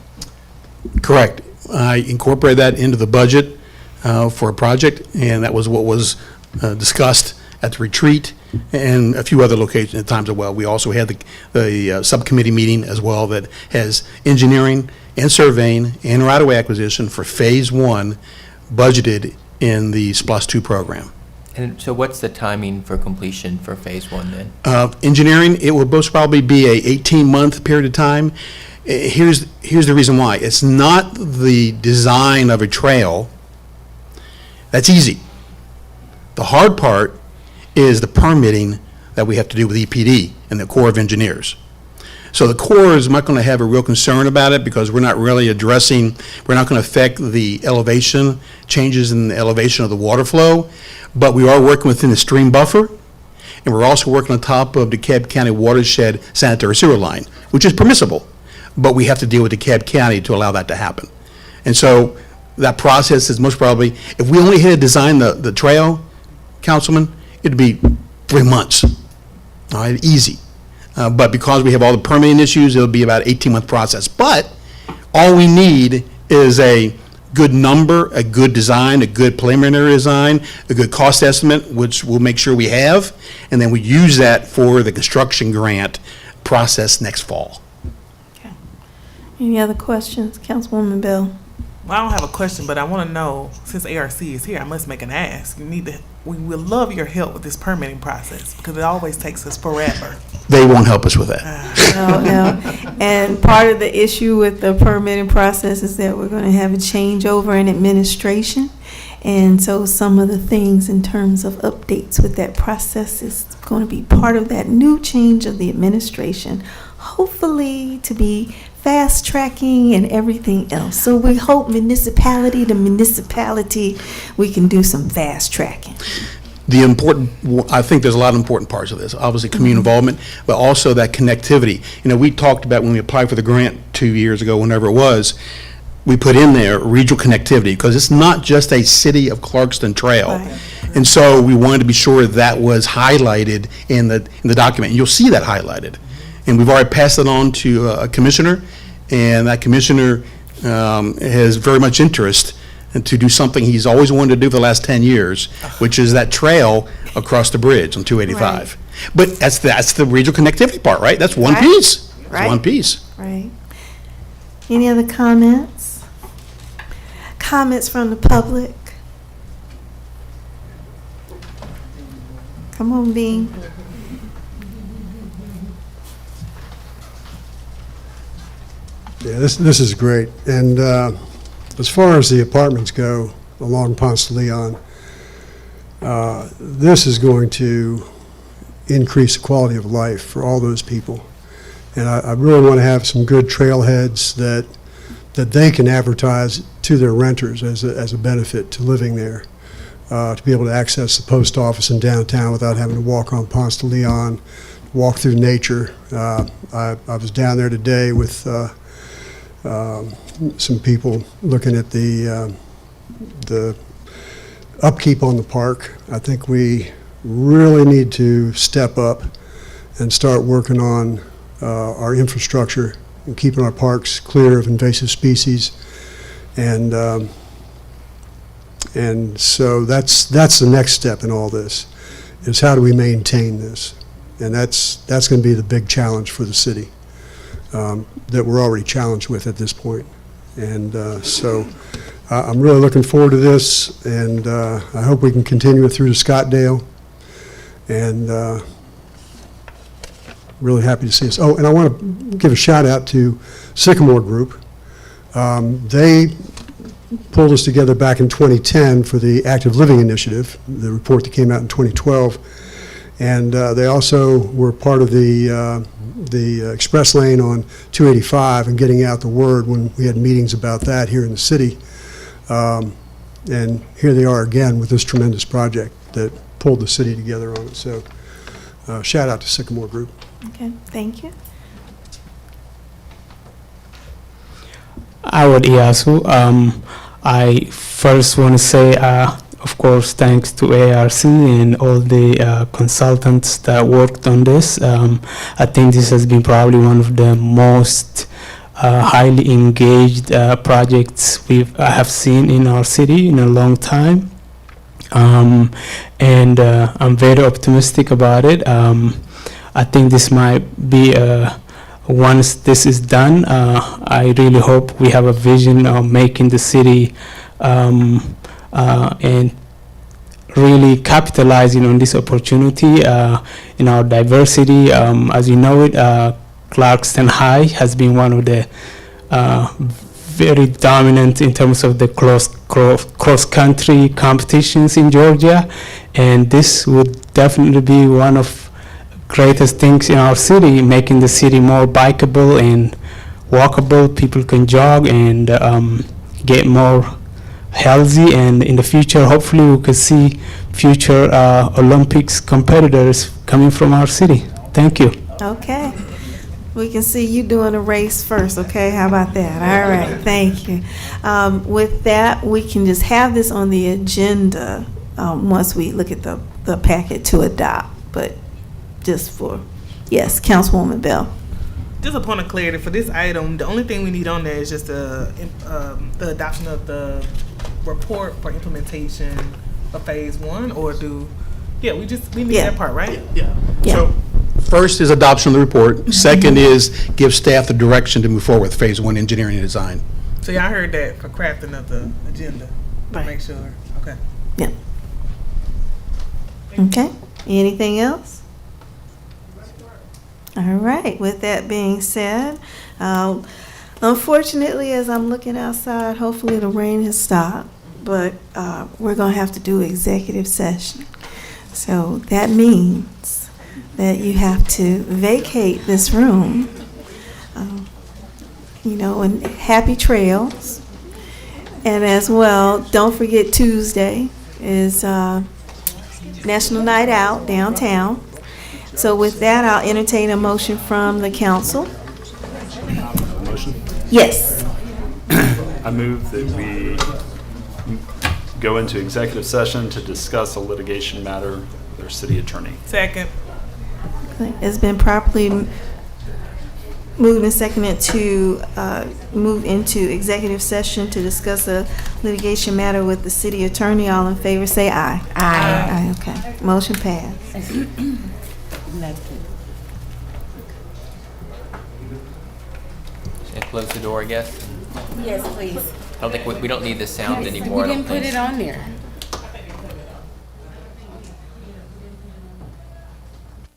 Speaker 16: Correct. I incorporated that into the budget for a project, and that was what was discussed at the retreat and a few other locations at times as well. We also had the subcommittee meeting as well that has engineering and surveying and right-of-way acquisition for Phase 1 budgeted in the SPLOST 2 program.
Speaker 5: And so what's the timing for completion for Phase 1 then?
Speaker 16: Engineering, it will most probably be a 18-month period of time. Here's the reason why. It's not the design of a trail. That's easy. The hard part is the permitting that we have to do with EPD and the Corps of Engineers. So the Corps is not going to have a real concern about it, because we're not really addressing, we're not going to affect the elevation, changes in the elevation of the water flow, but we are working within the stream buffer, and we're also working on top of the DeKalb County watershed sanitary sewer line, which is permissible, but we have to deal with DeKalb County to allow that to happen. And so that process is most probably, if we only had to design the trail, Councilman, it'd be 3 months, all right, easy. But because we have all the permitting issues, it'll be about an 18-month process. But all we need is a good number, a good design, a good preliminary design, a good cost estimate, which we'll make sure we have, and then we use that for the construction grant process next fall.
Speaker 1: Okay. Any other questions? Councilwoman Bell?
Speaker 4: Well, I don't have a question, but I want to know, since ARC is here, I must make an ask. We will love your help with this permitting process, because it always takes us forever.
Speaker 16: They won't help us with that.
Speaker 1: No. And part of the issue with the permitting process is that we're going to have a changeover in administration. And so some of the things in terms of updates with that process is going to be part of that new change of the administration, hopefully to be fast tracking and everything else. So we hope municipality to municipality, we can do some fast tracking.
Speaker 16: I think there's a lot of important parts of this. Obviously, community involvement, but also that connectivity. You know, we talked about when we applied for the grant 2 years ago, whenever it was, we put in there regional connectivity, because it's not just a City of Clarkston trail.
Speaker 1: Right.
Speaker 16: And so we wanted to be sure that was highlighted in the document. And you'll see that highlighted. And we've already passed it on to a commissioner, and that commissioner has very much interest and to do something he's always wanted to do for the last 10 years, which is that trail across the bridge on 285.
Speaker 1: Right.
Speaker 16: But that's the regional connectivity part, right? That's one
Speaker 1: Right.
Speaker 16: piece. That's
Speaker 1: Right.
Speaker 16: one piece.
Speaker 1: Right. Any other comments? Comments from the public? Come on, Bean.
Speaker 2: Yeah, this is great. And as far as the apartments go along Ponce de Leon, this is going to increase the quality of life for all those people. And I really want to have some good trailheads that they can advertise to their renters as a benefit to living there, to be able to access the post office in downtown without having to walk on Ponce de Leon, walk through nature. I was down there today with some people looking at the upkeep on the park. I think we really need to step up and start working on our infrastructure and keeping our parks clear of invasive species. And so that's the next step in all this, is how do we maintain this? And that's going to be the big challenge for the city, that we're already challenged with at this point. And so I'm really looking forward to this, and I hope we can continue it through to Scottdale. And really happy to see us. Oh, and I want to give a shout out to Sycamore Group. They pulled us together back in 2010 for the Active Living Initiative, the report that came out in 2012. And they also were part of the express lane on 285 and getting out the word when we had meetings about that here in the city. And here they are again with this tremendous project that pulled the city together on it. So shout out to Sycamore Group.
Speaker 1: Okay, thank you.
Speaker 11: Howard Iyasu. I first want to say, of course, thanks to ARC and all the consultants that worked on this. I think this has been probably one of the most highly engaged projects I have seen in our city in a long time. And I'm very optimistic about it. I think this might be once this is done, I really hope we have a vision of making the city and really capitalizing on this opportunity in our diversity. As you know it, Clarkston High has been one of the very dominant in terms of the cross-country competitions in Georgia, and this would definitely be one of greatest things in our city, making the city more bikeable and walkable. People can jog and get more healthy, and in the future, hopefully, we could see future Olympics competitors coming from our city. Thank you.
Speaker 1: Okay. We can see you doing a race first, okay? How about that? All right, thank you. With that, we can just have this on the agenda once we look at the packet to adopt, but just for, yes, Councilwoman Bell.
Speaker 4: Just a point of clarity for this item, the only thing we need on there is just the adoption of the report for implementation of phase 1, or we need that part, right?
Speaker 16: Yeah.
Speaker 1: Yeah.
Speaker 16: So first is adoption of the report. Second is give staff the direction to move forward with phase 1 engineering and design.
Speaker 4: So y'all heard that for crafting of the agenda.
Speaker 1: Right.
Speaker 4: Make sure. Okay.
Speaker 1: Yeah. Okay. Anything else? All right. With that being said, unfortunately, as I'm looking outside, hopefully the rain has stopped, but we're going to have to do executive session. So that means that you have to vacate this room. and happy trails. And as well, don't forget Tuesday is National Night Out downtown. So with that, I'll entertain a motion from the council.
Speaker 9: Motion?
Speaker 1: Yes.
Speaker 9: I move that we go into executive session to discuss a litigation matter with our city attorney.
Speaker 4: Second.
Speaker 1: It's been properly moved and seconded to move into executive session to discuss a litigation matter with the city attorney. All in favor, say aye. Aye. Aye, okay. Motion passed.
Speaker 5: And close the door, I guess.
Speaker 3: Yes, please.
Speaker 5: I don't think we don't need the sound anymore.
Speaker 3: We
Speaker 5: I don't
Speaker 3: didn't put
Speaker 5: think.
Speaker 3: it on there.